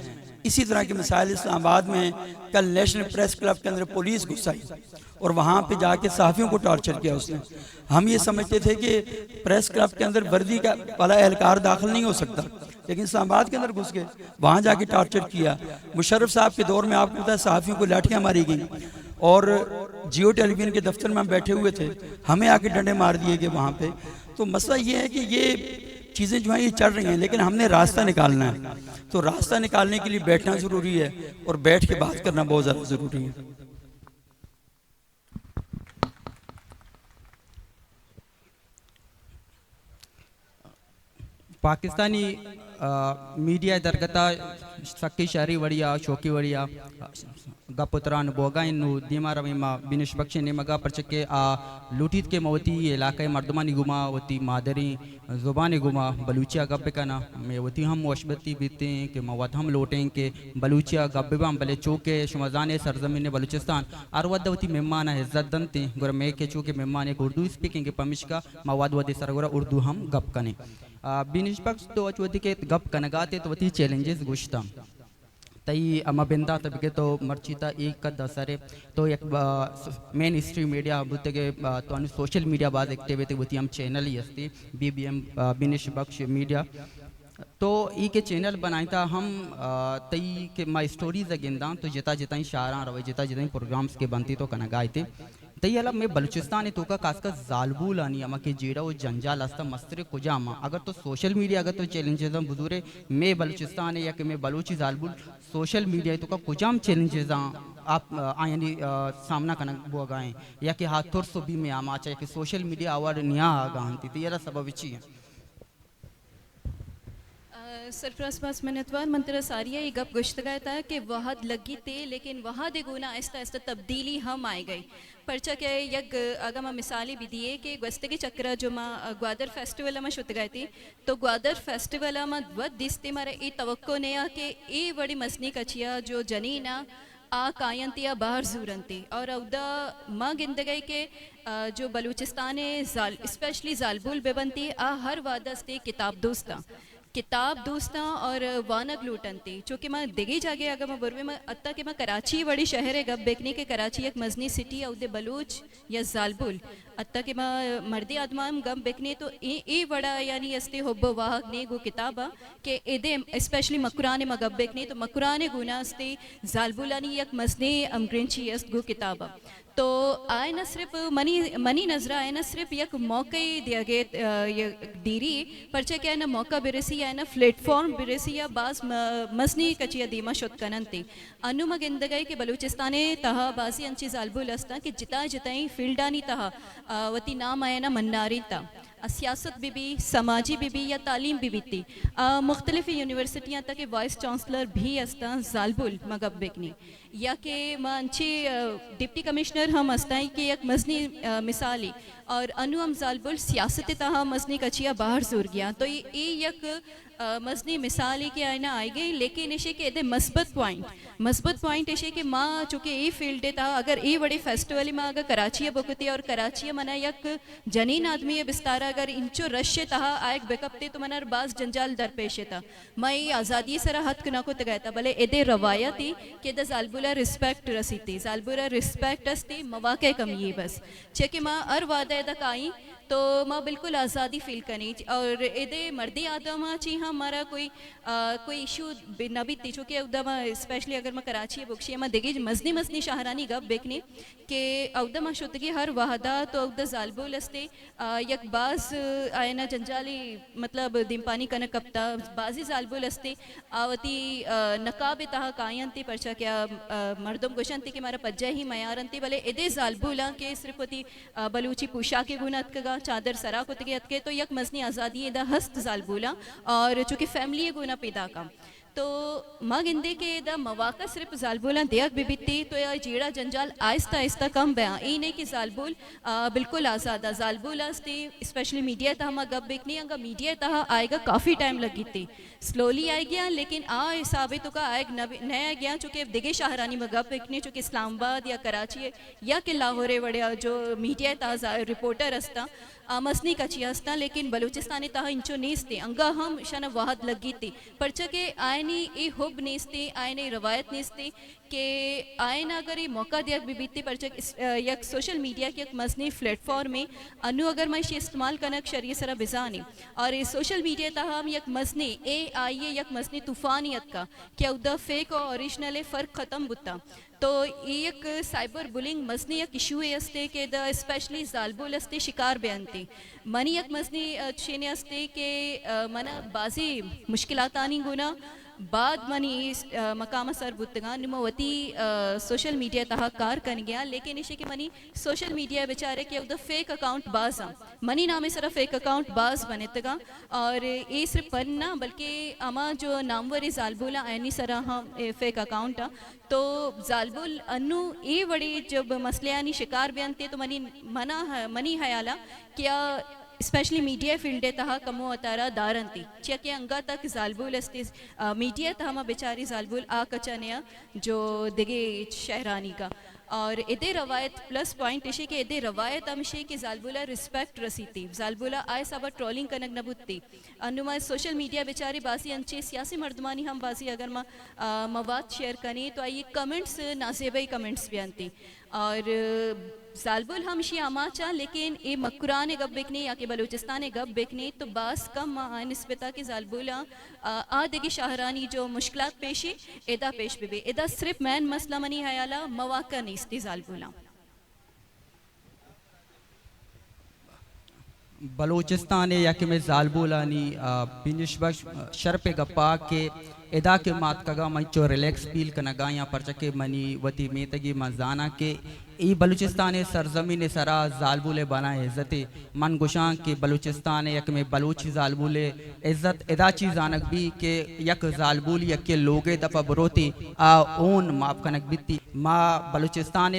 इसी तरह के मिसाइल इस्लामाबाद में कल नेशनल प्रेस क्लब के अंदर पुलिस घुस आई और वहाँ पे जाके सहाफ़ियों को टॉर्चर किया उसने। हम ये समझते थे कि प्रेस क्लब के अंदर वर्दी का वाला एहलकार दाखिल नहीं हो सकता, लेकिन इस्लामाबाद के अंदर घुस गए, वहाँ जाके टॉर्चर किया। मुशर्रफ साहब के दौर में आपको पता है सहाफ़ियों को लाठियाँ मारी गई और जियो टेलीविज़न के दफ्तर में हम बैठे हुए थे, हमें आके डंडे मार दिए गए वहाँ पे। तो मसला ये है कि ये चीज़ें जो हैं ये चल रही हैं, लेकिन हमने रास्ता निकालना है। तो रास्ता निकालने के लिए बैठना ज़रूरी है और बैठ के बात करना बहुत ज़्यादा ज़रूरी है। पाकिस्तानी मीडिया दरगता सक्की शहरी वड़िया शोकी वड़िया गपुत्रान बोगाइन दीमा रवीमा बिनिश बख्शे ने मगा परचके लूटीत के मवती इलाके मर्दमानी गुमा वती मादरी ज़ुबानी गुमा बलूचिया गब्बे कना में वती हम वशबती बीते हैं कि मवत हम लौटें के बलूचिया गब्बे बाम बले चौके शुमजान सरजमीन बलूचिस्तान अरवदवती मेहमान इज्जत दनते गुर मे के चूके मेहमान एक उर्दू स्पीकिंग के पमिश का मवाद वदी सरगुरा उर्दू हम गप कने बिनिश बख्श तो अचवती के गप कनगाते तो वती चैलेंजेस गुश्ता तई अमा बिंदा तबके तो मर्चिता एक का दसरे तो एक मेन स्ट्रीम मीडिया बुते के तो अनु सोशल मीडिया बाद एक्टिविटी बुती हम चैनल ही अस्ती बीबीएम बिनिश बख्श मीडिया तो ई के चैनल बनाई था हम तई के माई स्टोरीज अगेंदा तो जिता जिता ही शारा रवे जिता जिता ही प्रोग्राम्स के बनती तो कनगाए थे तई अला मैं बलूचिस्तान तो का खासकर जालबूल आनी अमा के जेड़ा वो जंजाल आस्ता मस्तर कुजामा अगर तो सोशल मीडिया अगर तो चैलेंजेस हम बुजुरे मैं बलूचिस्तान या कि मैं बलूची जालबूल सोशल मीडिया तो का कुजाम चैलेंजेस आप यानी सामना करना वो गाएं या कि हाथ थोर सो भी में आमा चाहे कि सोशल मीडिया आवर निया गांती तो ये सबब विची है सरफराज पास मनतवार मंत्र सारिया ये गप गुश्त गया था कि वहाद लगी थे लेकिन वहाँ दे गुना आहिस्ता आहिस्ता तब्दीली हम आई गई परचा क्या यक अगर मैं मिसाली भी दिए कि गस्ते के चक्र जो मैं ग्वादर फेस्टिवल में शुद्ध गई थी तो ग्वादर फेस्टिवल में वह दिसते मारे ये तवक्को ने आ कि ये बड़ी मसनी कचिया जो जनीना आ कायंतिया बाहर जूरनती और उदा माँ गिंदगई के जो बलूचिस्तान स्पेशली जालबुल बेबंती आ हर वादस्ते किताब दोस्ता और वानग लूटनती चूँकि मैं दिगी जागे अगर मैं बुरवे में अत्ता कि मैं कराची बड़ी शहर है गप बेकने के कराची एक मजनी सिटी उदे बलूच या जालबुल अत्ता कि मैं मर्दी आदमाम गम बेकने तो ए बड़ा यानी अस्ते हुब्ब वाहक ने गो किताबा के एदे स्पेशली मकुरान में गप बेकने तो मकुरान गुना अस्ते जालबुलानी एक मजनी अमग्रेंची अस्त गो किताबा तो आए न सिर्फ मनी नजरा आए न सिर्फ एक मौके दिया गए दीरी परचे क्या है ना मौका बिरसी है ना प्लेटफॉर्म बिरसी या बास मसनी कचिया दीमा शुद्ध कनंती अनुमा गिंद गए कि बलूचिस्तान तहा बाजी अंची जालबुल अस्ता कि जिता जिताई फील्डानी तहा वती नाम आया ना मन्नारी ता सियासत भी समाजी भी या तालीम भी थी मुख्तलिफ यूनिवर्सिटियाँ तक के वाइस चांसलर भी अस्ता जालबुल मगब बेकनी या कि मंची डिप्टी कमिश्नर हम अस्ताई कि एक मजनी मिसाली और अनु हम जालबुल सियासत तहा मजनी कचिया बाहर जुर गया तो ये एक मजनी मिसाल के आयना आई गई लेकिन इसे के दे मस्बत पॉइंट इसे कि माँ चूँकि ये फील्ड था अगर ये बड़े फेस्टिवल में अगर कराची बुकती और कराची मना यक जनीन आदमी बिस्तारा अगर इंचो रश तहा आयक बेकपते तो मना बाज जंजाल दरपेश था मैं ये आज़ादी सरा हथ ना को गया था भले एदे रवायती कि द जालबुला रिस्पेक्ट रसी थी जालबुला रिस्पेक्ट अस्ती मवाक़े कम ये बस चे कि माँ अर वादा तक आई तो माँ बिल्कुल आज़ादी फील करनी और एदे मर्दी आदम ची हमारा कोई इशू न भी थी चूँकि उदमा स्पेशली अगर मैं कराची बुक्शी मैं देगी मजनी शाहरानी गप बेकनी के उदमा शुद्धगी हर वाहदा तो उद जालबुल अस्ते यक बाज आयना जंजाली मतलब दिमपानी कन कपता बाजी जालबुल अस्ते आवती नकाब तहा कायंती परचा क्या मर्दम गुशंती के मारा पज्जा ही मयारंती भले एदे जालबुला के सिर्फ होती बलूची पोशाक के गुणत का चादर सरा को के तो यक मजनी आज़ादी एदा हस्त जालबुला और चूँकि फैमिली गुना पैदा का तो माँ गिंदे के द मवाका सिर्फ जालबुला देख भी बीती तो यह जीड़ा जंजाल आहिस्ता आहिस्ता कम बया ये नहीं कि जालबुल बिल्कुल आज़ादा जालबुल आस्ते स्पेशली मीडिया तहा मैं गप बेकनी अगर मीडिया तहा आएगा काफ़ी टाइम लगी थी स्लोली आए गया लेकिन हिसाबे तो का आएग नया गया चूँकि दिगे शाहरानी में गप बेकनी चूँकि इस्लामाबाद या कराची या कि लाहौर वड़िया जो मीडिया तहा रिपोर्टर अस्ता मसनी कची अस्ता लेकिन बलूचिस्तानी तहा इंचो नीस थे अंगा हम शन वाहद लगी थी परचा के आए आयनी ए हुब नेस्ते आयने रवायत नेस्ते के आयन अगर ये मौका दिया बीते पर यक सोशल मीडिया के एक मसनी प्लेटफॉर्म में अनु अगर मैं इसे इस्तेमाल करना शरीय सरा बिजानी और ये सोशल मीडिया तहम यक मसनी ए आइए यक मसनी तूफानियत का क्या उदा फेक और ओरिजिनल फ़र्क ख़त्म बुता तो एक साइबर बुलिंग मसनी एक इशू असते के द स्पेशली जालबुल असते शिकार बयानते मनी एक मसनी छेने असते के मना बाजी मुश्किलात आनी गुना बाद मनी मकाम सर बुतगा निमवती सोशल मीडिया तहा कार कर गया लेकिन इसे कि मनी सोशल मीडिया बेचारे के उधर फेक अकाउंट बाज मनी नामे सरा फेक अकाउंट बाज बने तगा और ये सिर्फ पर ना बल्कि अमा जो नामवर जालबुला ऐनी सरा हम फेक अकाउंट तो जालबुल अनु ये बड़ी जब मसलियानी शिकार बयानते तो मनी हयाला क्या स्पेशली मीडिया फील्ड तहा कमो अतारा दारंती चेक अंगा तक जालबुल अस्ते मीडिया तहा मा बेचारी जालबुल आ कचनिया जो दिगे शहरानी का और इदे रवायत प्लस पॉइंट इशे के इदे रवायत अमशे के जालबुला रिस्पेक्ट रसीती जालबुला आय सब ट्रोलिंग कनक नबुत्ती अनुमा सोशल मीडिया बेचारी बासी अंचे सियासी मर्दमानी हम बासी अगर मवाद शेयर करें तो आइए कमेंट्स नाजेबई कमेंट्स भी आती और जालबुल हम शी आमाचा लेकिन ये मकुरान गब बिकने या के बलूचिस्तान गब बिकने तो बास कम नस्बता के जालबुला आ देगी शाहरानी जो मुश्किलात पेशी एदा पेश भी एदा सिर्फ मैन मसला मनी हयाला मवाका नीस्ती जालबुला बलूचिस्तान या कि में जालबुलानी बिनिशबश शर्प गप्पा के एदा के मात कगा मैं चो रिलैक्स फील कनगा यहाँ पर चके मनी वती मेतगी मजाना के ई बलूचिस्तान सरजमीन सरा जालबुले बनाए इज्जत मन गुशां के बलूचिस्तान यक में बलूची जालबुले इज्जत एदा चीज आनक भी के यक जालबुल यक के लोगे दफा बरोती आ ओन माफ कनक बिती माँ बलूचिस्तान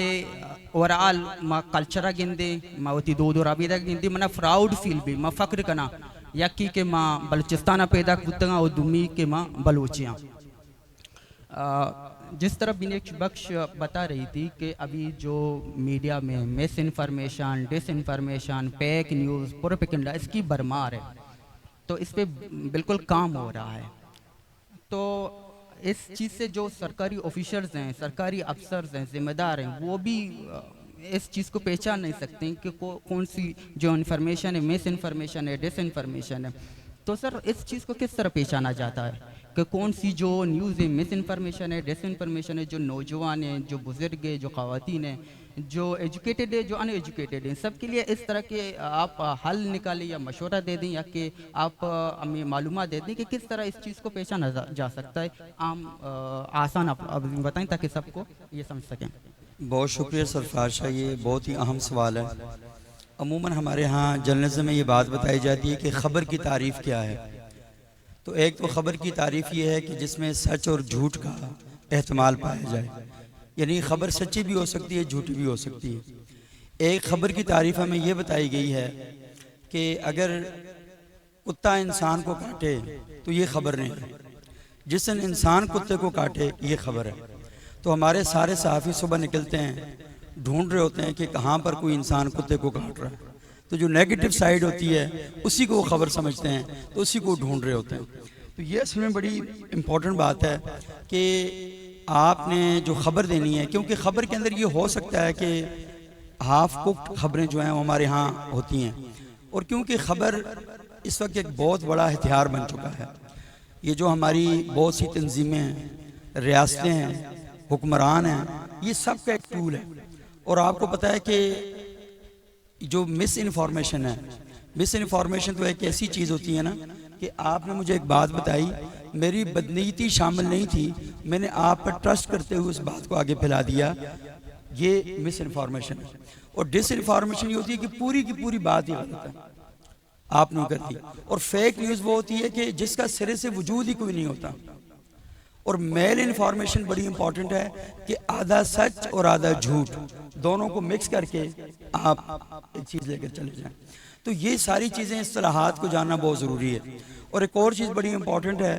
ओवरऑल माँ कल्चरा गिंदे माँ वती दो रबीदा गिंदे मना प्राउड फील भी माँ फक्र कना यकी के माँ बलूचिस्तान पैदा कुतगा और दुमी के माँ बलूचियाँ जिस तरह बिनेश बख्श बता रही थी कि अभी जो मीडिया में misinformation disinformation fake news propaganda इसकी भरमार है तो इस पे बिल्कुल काम हो रहा है तो इस चीज़ से जो सरकारी ऑफिसर्स हैं सरकारी अफसर्स हैं जिम्मेदार हैं वो भी इस चीज़ को पहचान नहीं सकते कि कौन सी जो इन्फॉर्मेशन है मिस इन्फॉर्मेशन है डिस इन्फॉर्मेशन है तो सर इस चीज़ को किस तरह पहचाना जाता है कि कौन सी जो न्यूज़ है मिस इन्फॉर्मेशन है डिस इन्फॉर्मेशन है जो नौजवान हैं जो बुज़ुर्ग है जो ख़वातीन हैं जो एजुकेटेड है जो अनएजुकेटेड हैं सब के लिए इस तरह के आप हल निकालें या मशवरा दे दें या कि आप हमें मालूमात दे दें कि किस तरह इस चीज़ को पहचाना जा सकता है आम आसान आप बताएं ताकि सबको ये समझ सकें। बहुत शुक्रिया सरफराज शाह, ये बहुत ही अहम सवाल है। अमूमन हमारे यहाँ जर्नलिज्म में ये बात बताई जाती है कि ख़बर की तारीफ़ क्या है। तो एक तो ख़बर की तारीफ़ ये है कि जिसमें सच और झूठ का एहतमाल पाया जाए, यानी ख़बर सच्ची भी हो सकती है झूठी भी हो सकती है। एक ख़बर की तारीफ़ हमें ये बताई गई है कि अगर कुत्ता इंसान को काटे तो ये ख़बर नहीं है, जिस दिन इंसान कुत्ते को काटे ये ख़बर है। तो हमारे सारे सहाफ़ी सुबह निकलते हैं, ढूंढ रहे होते हैं कि कहाँ पर कोई इंसान कुत्ते को काट रहा है, तो जो नेगेटिव साइड होती है उसी को वो ख़बर समझते हैं, तो उसी को ढूंढ रहे होते हैं। तो ये असल में बड़ी इम्पोर्टेंट बात है कि आपने जो ख़बर देनी है, क्योंकि ख़बर के अंदर ये हो सकता है कि हाफ कुक्ड ख़बरें जो हैं वो हमारे यहाँ होती हैं, और क्योंकि ख़बर इस वक्त एक बहुत बड़ा हथियार बन चुका है। ये जो हमारी बहुत सी तंजीमें हैं, रियासतें हैं, हुक्मरान हैं, ये सब का एक टूल है। और आपको पता है कि जो मिस इन्फॉर्मेशन है, मिस इन्फॉर्मेशन तो एक ऐसी चीज़ होती है ना कि आपने मुझे एक बात बताई, मेरी बदनीयती शामिल नहीं थी, मैंने आप पर ट्रस्ट करते हुए उस बात को आगे फैला दिया, ये मिस इन्फॉर्मेशन है। और डिस इन्फॉर्मेशन ये होती है कि पूरी की पूरी बात ही गलत है, आप नहीं करती। और फेक न्यूज़ वो होती है कि जिसका सिरे से वजूद ही कोई नहीं होता। और मेल इन्फॉर्मेशन बड़ी इंपॉर्टेंट है कि आधा सच और आधा झूठ दोनों को मिक्स करके आप एक चीज़ लेकर चले जाएं। तो ये सारी चीज़ें, इस्तिलाहात को जानना बहुत ज़रूरी है। और एक और चीज़ बड़ी इंपॉर्टेंट है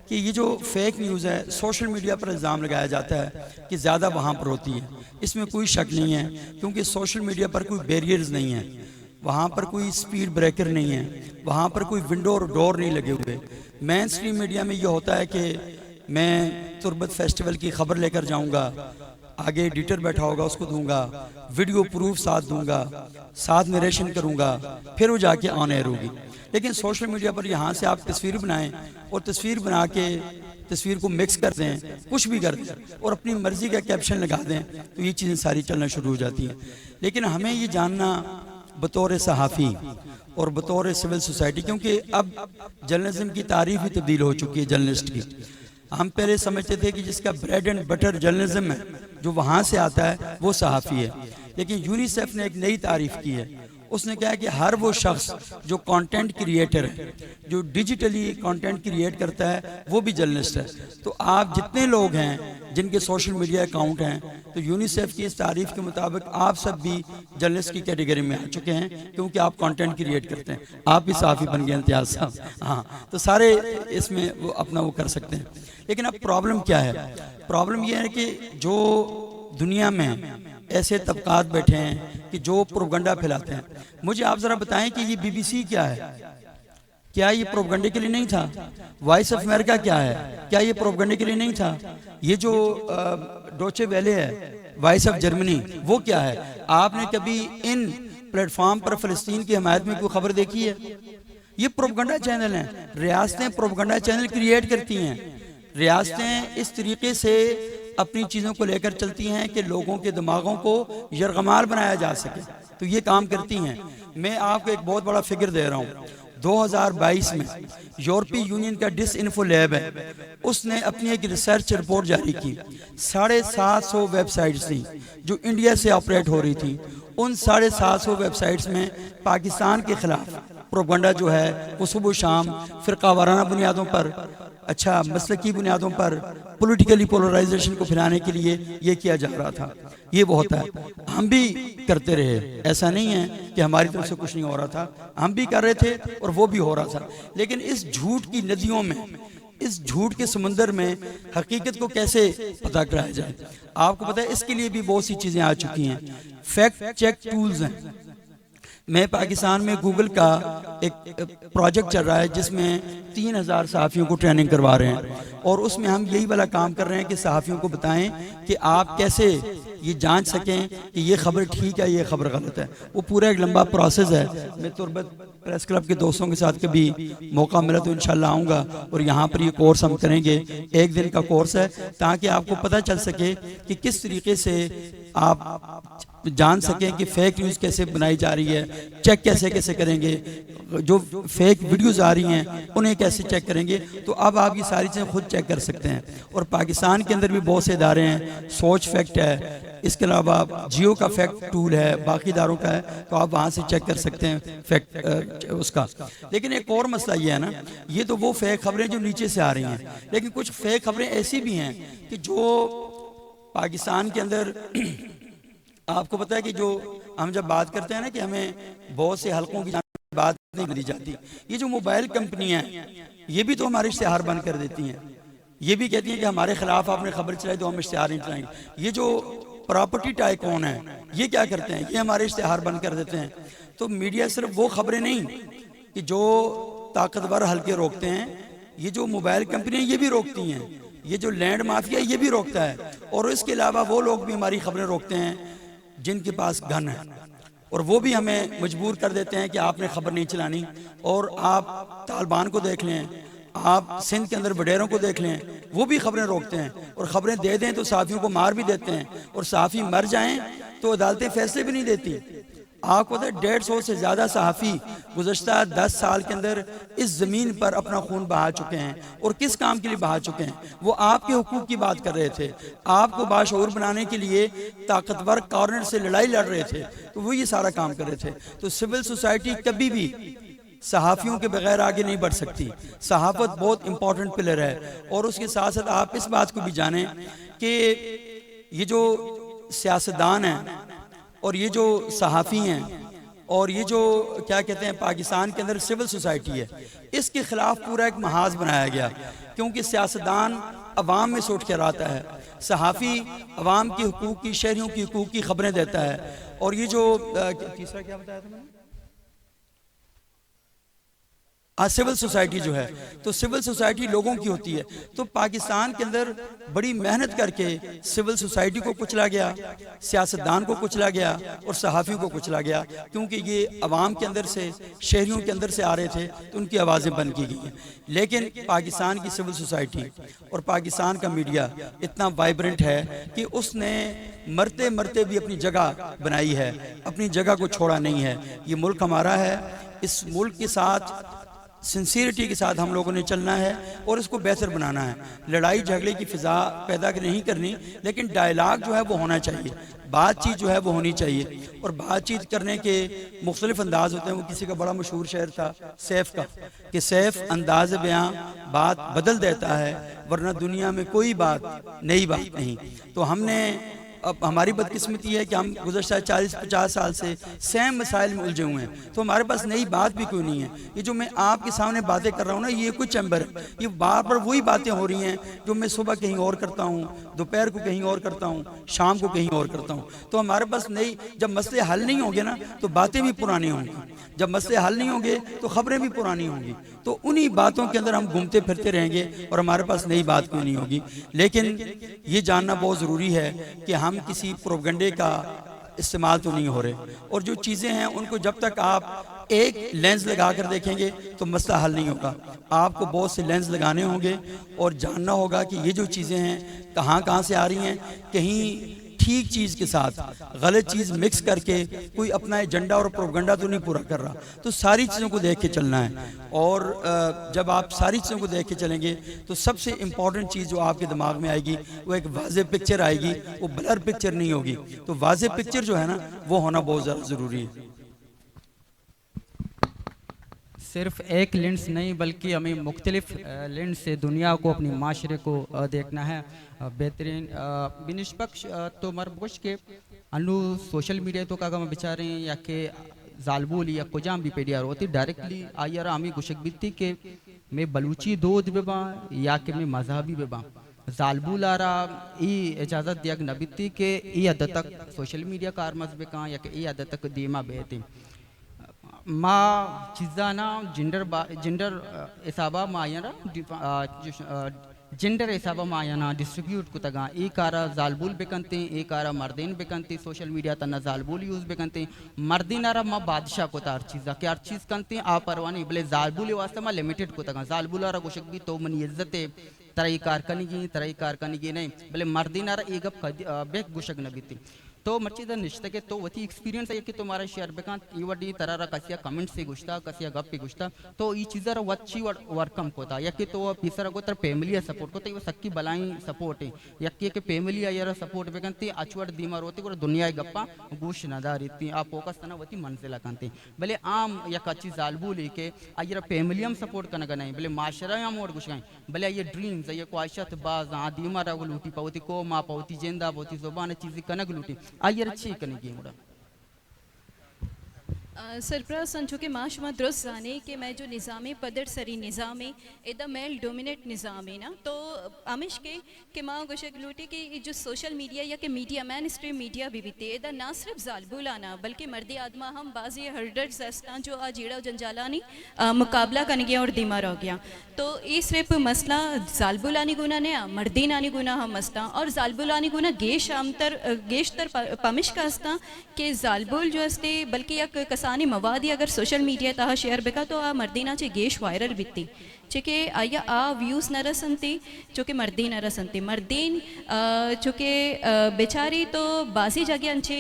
कि ये जो फेक न्यूज़ है, सोशल मीडिया पर इल्ज़ाम लगाया जाता है कि ज़्यादा वहाँ पर होती है, इसमें कोई शक नहीं है, क्योंकि सोशल मीडिया पर कोई बैरियर्स नहीं है, वहाँ पर कोई स्पीड ब्रेकर नहीं है, वहाँ पर कोई विंडो और डोर नहीं लगे हुए। मेन स्ट्रीम मीडिया में ये होता है कि मैं तुर्बत फेस्टिवल की खबर लेकर जाऊंगा, आगे एडिटर बैठा होगा उसको दूंगा, वीडियो प्रूफ साथ दूंगा, साथ नरेशन करूंगा, फिर वो जाके ऑन एयर होगी। लेकिन सोशल मीडिया पर यहाँ से आप तस्वीर बनाएं और तस्वीर बना के तस्वीर को मिक्स कर दें, कुछ भी कर दें और अपनी मर्जी का कैप्शन लगा दें, तो ये चीज़ें सारी चलना शुरू हो जाती हैं। लेकिन हमें ये जानना बतौर सहाफ़ी और बतौर सिविल सोसाइटी, क्योंकि अब जर्नलिज्म की तारीफ ही तब्दील हो चुकी है जर्नलिस्ट की। हम पहले समझते थे कि जिसका ब्रेड एंड बटर जर्नलिज्म है, जो वहाँ से आता है, वो सहाफ़ी है। लेकिन यूनिसेफ ने एक नई तारीफ की है। उसने कहा कि हर वो शख्स जो कंटेंट क्रिएटर है, जो डिजिटली कंटेंट क्रिएट करता है, वो भी जर्नलिस्ट है। तो आप जितने लोग हैं जिनके सोशल मीडिया अकाउंट हैं, तो यूनिसेफ की इस तारीफ के मुताबिक आप सब भी जर्नलिस्ट की कैटेगरी में आ चुके हैं, क्योंकि आप कंटेंट क्रिएट करते हैं। आप भी साफ़ी बन गए इम्तियाज़ साहब। हाँ, तो सारे इसमें वो अपना वो कर सकते हैं। लेकिन अब प्रॉब्लम क्या है? प्रॉब्लम यह है कि जो दुनिया में ऐसे तबकात बैठे हैं कि जो प्रोपगंडा फैलाते हैं। मुझे आप ज़रा बताएं कि ये BBC क्या है? क्या ये प्रोपगंडे के लिए नहीं था? वॉइस ऑफ अमेरिका क्या है? क्या ये प्रोपगंडे के लिए नहीं था? ये जो डोचे वेले है, वॉइस ऑफ जर्मनी, वो क्या है? आपने कभी इन प्लेटफॉर्म पर फ़लस्तीन की हमायत में कोई खबर देखी है? ये प्रोपगंडा चैनल हैं। रियासतें प्रोपगंडा चैनल क्रिएट करती हैं। रियासतें इस तरीके से अपनी चीज़ों को लेकर चलती हैं कि लोगों के दिमागों को यरगमाल बनाया जा सके, तो ये काम करती हैं। मैं आपको एक बहुत बड़ा फिगर दे रहा हूँ। 2022 में यूरोपीय यूनियन का डिसइन्फो लैब है, उसने अपनी एक रिसर्च रिपोर्ट जारी की। 750 वेबसाइट्स थी जो इंडिया से ऑपरेट हो रही थी। उन 750 वेबसाइट्स में पाकिस्तान के खिलाफ प्रोपगंडा जो है वो सुबह शाम फ़िरका वाराना बुनियादों पर, अच्छा मसलकी बुनियादों पर, पॉलिटिकली पोलराइजेशन को फैलाने के लिए ये किया जा रहा था। ये वो होता है। हम भी करते रहे, ऐसा नहीं है कि हमारी तरफ से कुछ नहीं हो रहा था, हम भी कर रहे थे और वो भी हो रहा था। लेकिन इस झूठ की नदियों में, इस झूठ के समंदर में हकीकत को कैसे पता कराया जाए? आपको पता है इसके लिए भी बहुत सी चीज़ें आ चुकी हैं। फैक्ट चेक टूल्स हैं। मैं पाकिस्तान में गूगल का एक प्रोजेक्ट चल रहा है जिसमें 3000 सहाफ़ियों को ट्रेनिंग करवा रहे हैं, और उसमें हम यही वाला काम कर रहे हैं कि सहाफ़ियों को बताएं कि आप कैसे ये जांच सकें कि ये खबर ठीक है, ये खबर गलत है। वो पूरा एक लंबा प्रोसेस है। मैं तुर्बत प्रेस क्लब के दोस्तों के साथ कभी मौका मिला तो इंशाल्लाह आऊँगा और यहाँ पर ये कोर्स हम करेंगे। 1 दिन का कोर्स है, ताकि आपको पता चल सके कि किस तरीके से आप जान सकें कि फेक न्यूज़ कैसे बनाई जा रही है, चेक कैसे कैसे करेंगे, जो फेक वीडियोज़ आ रही हैं उन्हें कैसे चेक करेंगे। तो अब आप ये सारी चीज़ें खुद चेक कर सकते हैं। और पाकिस्तान के अंदर भी बहुत से इदारे हैं, सोच फैक्ट है, इसके अलावा जियो का फैक्ट टूल है, बाकी इदारों का है, तो आप वहाँ से चेक कर सकते हैं फैक्ट उसका। लेकिन एक और मसला ये है ना, ये तो वो फेक खबरें जो नीचे से आ रही हैं, लेकिन कुछ फेक खबरें ऐसी भी हैं कि जो पाकिस्तान के अंदर आपको पता है कि जो हम जब बात करते हैं ना कि हमें बहुत से हलकों की बात नहीं करी जाती। ये जो मोबाइल कंपनियां हैं, ये भी तो हमारे इश्तिहार बंद कर देती हैं। ये भी कहती हैं कि हमारे खिलाफ आपने खबर चलाई तो हम इश्तिहार नहीं चलाएंगे। ये जो प्रॉपर्टी टाइकून है, ये क्या करते हैं? ये हमारे इश्तिहार बंद कर देते हैं। तो मीडिया सिर्फ वो खबरें नहीं कि जो ताकतवर हल्के रोकते हैं, ये जो मोबाइल कंपनियां ये भी रोकती हैं, ये जो लैंड माफिया ये भी रोकता है, और इसके अलावा वो लोग भी हमारी खबरें रोकते हैं जिनके पास गन है, और वो भी हमें मजबूर कर देते हैं कि आपने खबर नहीं चलानी। और आप तालिबान को देख लें, आप सिंध के अंदर वडेरों को देख लें, वो भी खबरें रोकते हैं, और खबरें दे दें तो सहाफ़ियों को मार भी देते हैं, और सहाफ़ी मर जाएं तो अदालतें फैसले भी नहीं देती। आपको पता है 150 से ज़्यादा सहाफ़ी गुज़श्ता 10 साल के अंदर इस ज़मीन पर अपना खून बहा चुके हैं, और किस काम के लिए बहा चुके हैं? वो आपके हुकूक की बात कर रहे थे, आपको बाशऊर बनाने के लिए ताकतवर कॉर्नर से लड़ाई लड़ रहे थे, तो वो ये सारा काम कर रहे थे। तो सिविल सोसाइटी कभी भी सहाफ़ियों के बगैर आगे नहीं बढ़ सकती। सहाफ़त बहुत इंपॉर्टेंट पिलर है। और उसके साथ साथ आप इस बात को भी जानें कि ये जो सियासतदान हैं और ये जो सहाफ़ी हैं और ये जो क्या कहते हैं पाकिस्तान के अंदर सिविल सोसाइटी है, इसके ख़िलाफ़ पूरा एक महाज बनाया गया, क्योंकि सियासतदान अवाम में से उठ कर आता है, सहाफ़ी अवाम की हुकूक की, शहरियों की हुकूक की खबरें देता है। और ये जो तीसरा क्या बताया था मैंने, सिविल सोसाइटी जो है, तो सिविल सोसाइटी लोगों की होती है। तो पाकिस्तान के अंदर बड़ी मेहनत करके सिविल सोसाइटी को कुचला गया, सियासतदान को कुचला गया और सहाफ़ी को कुचला गया, क्योंकि ये अवाम के अंदर से, शहरियों के अंदर से आ रहे थे, तो उनकी आवाज़ें बंद की गई हैं। लेकिन पाकिस्तान की सिविल सोसाइटी और पाकिस्तान का मीडिया इतना वाइब्रेंट है कि उसने मरते मरते भी अपनी जगह बनाई है, अपनी जगह को छोड़ा नहीं है। ये मुल्क हमारा है, इस मुल्क के साथ सिंसियरिटी के साथ हम लोगों ने चलना है और इसको बेहतर बनाना है। लड़ाई झगड़े की फ़िज़ा पैदा नहीं करनी, लेकिन डायलाग जो है वो होना चाहिए, बातचीत जो है वो होनी चाहिए। और बातचीत करने के मुख्तलिफ अंदाज होते हैं। वो किसी का बड़ा मशहूर शेर था सैफ का, कि सैफ अंदाज बयां बात बदल देता है, वरना दुनिया में कोई बात नई बात नहीं। तो हमने, अब हमारी बदकिस्मती है कि हम गुज़श्ता 40-50 साल से सेम मसाइल में उलझे हुए हैं, तो हमारे पास नई बात भी कोई नहीं है। ये जो मैं आपके सामने बातें कर रहा हूँ ना, ये कोई चैम्बर है, ये बार बार वही बातें हो रही हैं जो मैं सुबह कहीं और करता हूँ, दोपहर को कहीं और करता हूँ, शाम को कहीं और करता हूँ। तो हमारे पास नई, जब मसले हल नहीं होंगे ना, तो बातें भी पुरानी होंगी, जब मसले हल नहीं होंगे तो खबरें भी पुरानी होंगी। तो उन्हीं बातों के अंदर हम घूमते फिरते रहेंगे और हमारे पास नई बात कोई नहीं होगी। लेकिन ये जानना बहुत ज़रूरी है कि हम किसी प्रोपेगेंडे का इस्तेमाल तो नहीं हो रहे, और जो चीज़ें हैं उनको जब तक आप एक लेंस लगा कर देखेंगे तो मसला हल नहीं होगा। आपको बहुत से लेंस लगाने होंगे और जानना होगा कि ये जो चीज़ें हैं कहाँ कहाँ से आ रही हैं। कहीं ठीक चीज़ के साथ गलत चीज़ मिक्स करके कोई अपना एजेंडा और प्रोपेगेंडा तो नहीं पूरा कर रहा। तो सारी चीज़ों को देख के चलना है, और जब आप सारी चीज़ों को देख के चलेंगे तो सबसे इम्पॉर्टेंट चीज़ जो आपके दिमाग में आएगी वो एक वाज़ेह पिक्चर आएगी, वो ब्लर पिक्चर नहीं होगी। तो वाज़ेह पिक्चर जो है ना, वो होना बहुत ज़्यादा ज़रूरी है। सिर्फ एक लेंस नहीं, बल्कि हमें मुख्तलिफ लेंस से दुनिया को, अपनी माशरे को देखना है। बेहतरीन बिनिष्पक्ष तो मरबुश के अनु सोशल मीडिया तो कागा में बेचारे या के जालबुल या कुजाम भी पेडियार होती डायरेक्टली आयर आमी गुशक बित्ती के मैं बलूची दो बेबा या के मैं मजहबी बेबा जालबुल आरा ई इजाज़त दिया नबित्ती के ई हद तक सोशल मीडिया कार मजबे का या के ई हद तक दीमा बेहती माँ चीज़ाना जेंडर हिसाबा मायना जेंडर हिसाबा मायना डिस्ट्रीब्यूट को तगा एक आरा जालबुल बेकनते, एक आरा मर्दीन बेकनते, सोशल मीडिया तना जालबुल यूज़ बेकनते, मर्दीन आरा माँ बादशाह को तार चीज़ा क्या चीज़ करते आप परवानी बोले जालबुल वास्ते माँ लिमिटेड को तगा जालबुल आरा कुछ भी तो मनी इज्जत तरह कार कनी नहीं बोले मर्दीन आरा एक बेक गुशक नबीती। तो मर्चीदा निश्चित के तो वही एक्सपीरियंस है कि तुम्हारा शेयर बेकान इवडी तरह कसिया कमेंट से गुस्ता कसिया गप पे गुस्ता तो ये चीज़ वच्ची वर्कम होता या कि तो पिसर को तर फैमिली सपोर्ट होता है, वो सक्की बलाई सपोर्ट है या कि फैमिली यार सपोर्ट बेकान ती अचवट दीमार होती और दुनिया गप्पा गुश नदार इतनी आप फोकस तना वती मंजिला कांते भले आम या कच्ची जालबू लेके अयर फैमिली हम सपोर्ट करना नहीं भले माशरा हम और गुश गए भले ये ड्रीम्स ये ख्वाहिशत बाज हाँ दीमार लूटी पावती को माँ पावती जिंदा पावती जुबान चीज़ें कनक लूटी आयर अच्छी कनेगी मुड़ा सरप्राज संचो के माश में दुरुस्त जाने कि मैं जो निज़ाम पदर सरी निज़ाम इधर मेल डोमिनेट निज़ाम है ना, तो आमिश के माँ गोशक लूटी कि जो सोशल मीडिया या कि मीडिया मैन स्ट्रीम मीडिया भी बीते इधर ना सिर्फ जालबुलाना बल्कि मर्दी आदमा हम बाजी हर्डर्स अस्तान जो आज जीड़ा जंजालानी मुकाबला करने गया और दीमार हो गया। तो ये सिर्फ मसला जालबुलानी गुना ने मर्दीनानी गुना हम मसला और जालबुलानी गुना गेश तर पमिश का अस्ता कि जालबुल जो अस्ते बल्कि या कसानी मवादी अगर सोशल मीडिया तहा शेयर बेका तो आ मर्दीना चे गेश वायरल बित्ती चूँकि आया आ व्यूज़ न रसनती चूँकि मर्दीन न रसनती मर्दीन चूँकि बेचारी तो बाजी जगह अंचे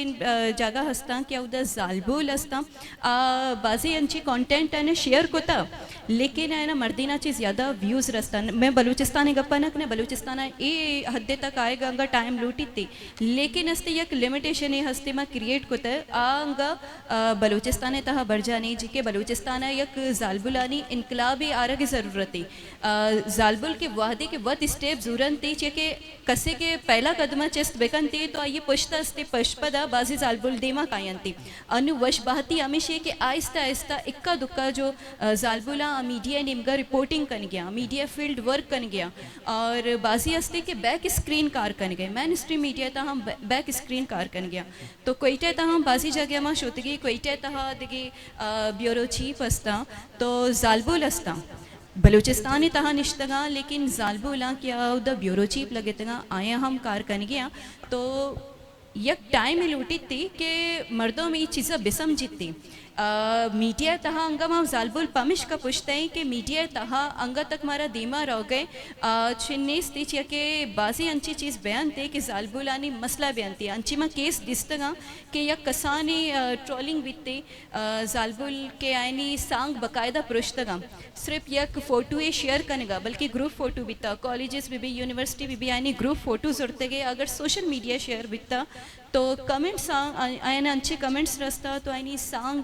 जगह हस्ता क्या उधर जालबुल हस्ता बाजी अंची कंटेंट है शेयर कोता लेकिन है ना मर्दीना ची ज़्यादा व्यूज़ रस्ता। मैं बलूचिस्तानी गप्पा नक ने बलूचिस्तान ये हद्दे तक आएगा अंगा टाइम लूटी थी लेकिन हस्ते एक लिमिटेशन है हस्ते में क्रिएट कोता आंगा बलूचिस्तान तहा बढ़ जाने जी के बलूचिस्तान एक जालबुलानी इनकलाबी आरा की ज़रूरत ज़रूरत है जालबुल के वादे के वत स्टेप ज़रूरत थी के कसे के पहला कदमा चेस्ट बेकन थी तो ये पुश्ता अस्ते पशपदा बाजी जालबुल देमा कायन थी अनु वश बहती हमेशा के आहिस्ता आहिस्ता इक्का दुक्का जो जालबुला मीडिया निमगा रिपोर्टिंग कन गया मीडिया फील्ड वर्क कन गया और बाजी अस्ते के बैक स्क्रीन कार कन गए मैन स्ट्रीम मीडिया था हम बैक स्क्रीन कार कन गया तो कोईटे था हम बाजी जगह में शोतगी कोईटे था दिगे ब्यूरो चीफ अस्ता तो जालबुल अस्ता बलूचिस्तान तहा निश्तगा लेकिन जालबुला क्या उदा ब्यूरो चीफ लगे तगा आया हम कार कन गया तो यक टाइम लूटी थी कि मर्दों में ये चीज़ें बेसम जीती मीडिया तहा अंगा माँ जालबुल पमिश का पूछते हैं कि मीडिया तहा अंगा तक मारा दीमा रह गए छिन्नीस तीच या के बाजी अंची चीज़ बयान थे कि जालबुलानी मसला बयान थी अंची में केस दिस्तगा कि यक कसानी ट्रोलिंग बीतते जालबुल के आयनी सांग बकायदा पुरुषतगा सिर्फ यक फ़ोटो शेयर कनेगा बल्कि ग्रुप फ़ोटो बीता कॉलेजेस भी यूनिवर्सिटी भी आयनी ग्रुप फ़ोटो जुड़ते गए अगर सोशल मीडिया शेयर बीता तो कमेंट्स आयन अच्छे कमेंट्स रस्ता तो आयनी सांग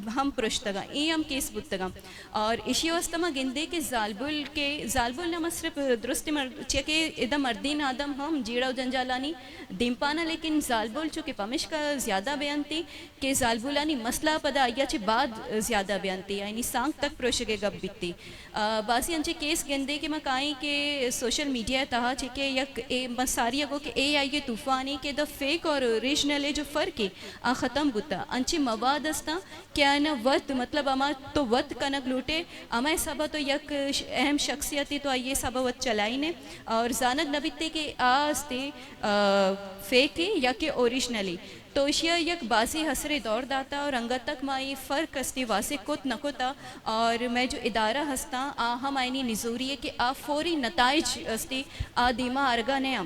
हम पुरुषतगा ये हम केस बुतगा और इसी अवस्था में गिंदे के जालबुल नम सिर्फ दुरुस्ती के इधम मर्दीन आदम हम जीड़ा जंजालानी दिमपाना लेकिन जालबुल चूँकि पमिश का ज़्यादा बयान थी कि जालबुलानी मसला पदा आया चे बाद ज़्यादा बयान थी यानी सांग तक प्रोशगे गप बीती बासी अंचे केस गिंदे के मकाई के सोशल मीडिया तहा चे के यक ए मसारी अगो के ए आई तूफ़ानी के द फेक और ओरिजिनल जो फ़र्क है आ ख़त्म बुता अंचे मवाद अस्ता क्या ना वत मतलब अमा तो वत कनक लूटे अमा सब तो यक अहम शख्सियत तो ये सब वत चलाई ने और जानक नबीते के आस्ते फेक है या के ओरिजिनली तो इशिया यक बाजी हसरे दौर दाता और अंगत तक माई फ़र्क अस्ती वासे कुत नकोता और मैं जो इदारा हस्ता हम आईनी निजूरी है कि आ फौरी नताइज अस्ती आ दीमा अरगा ने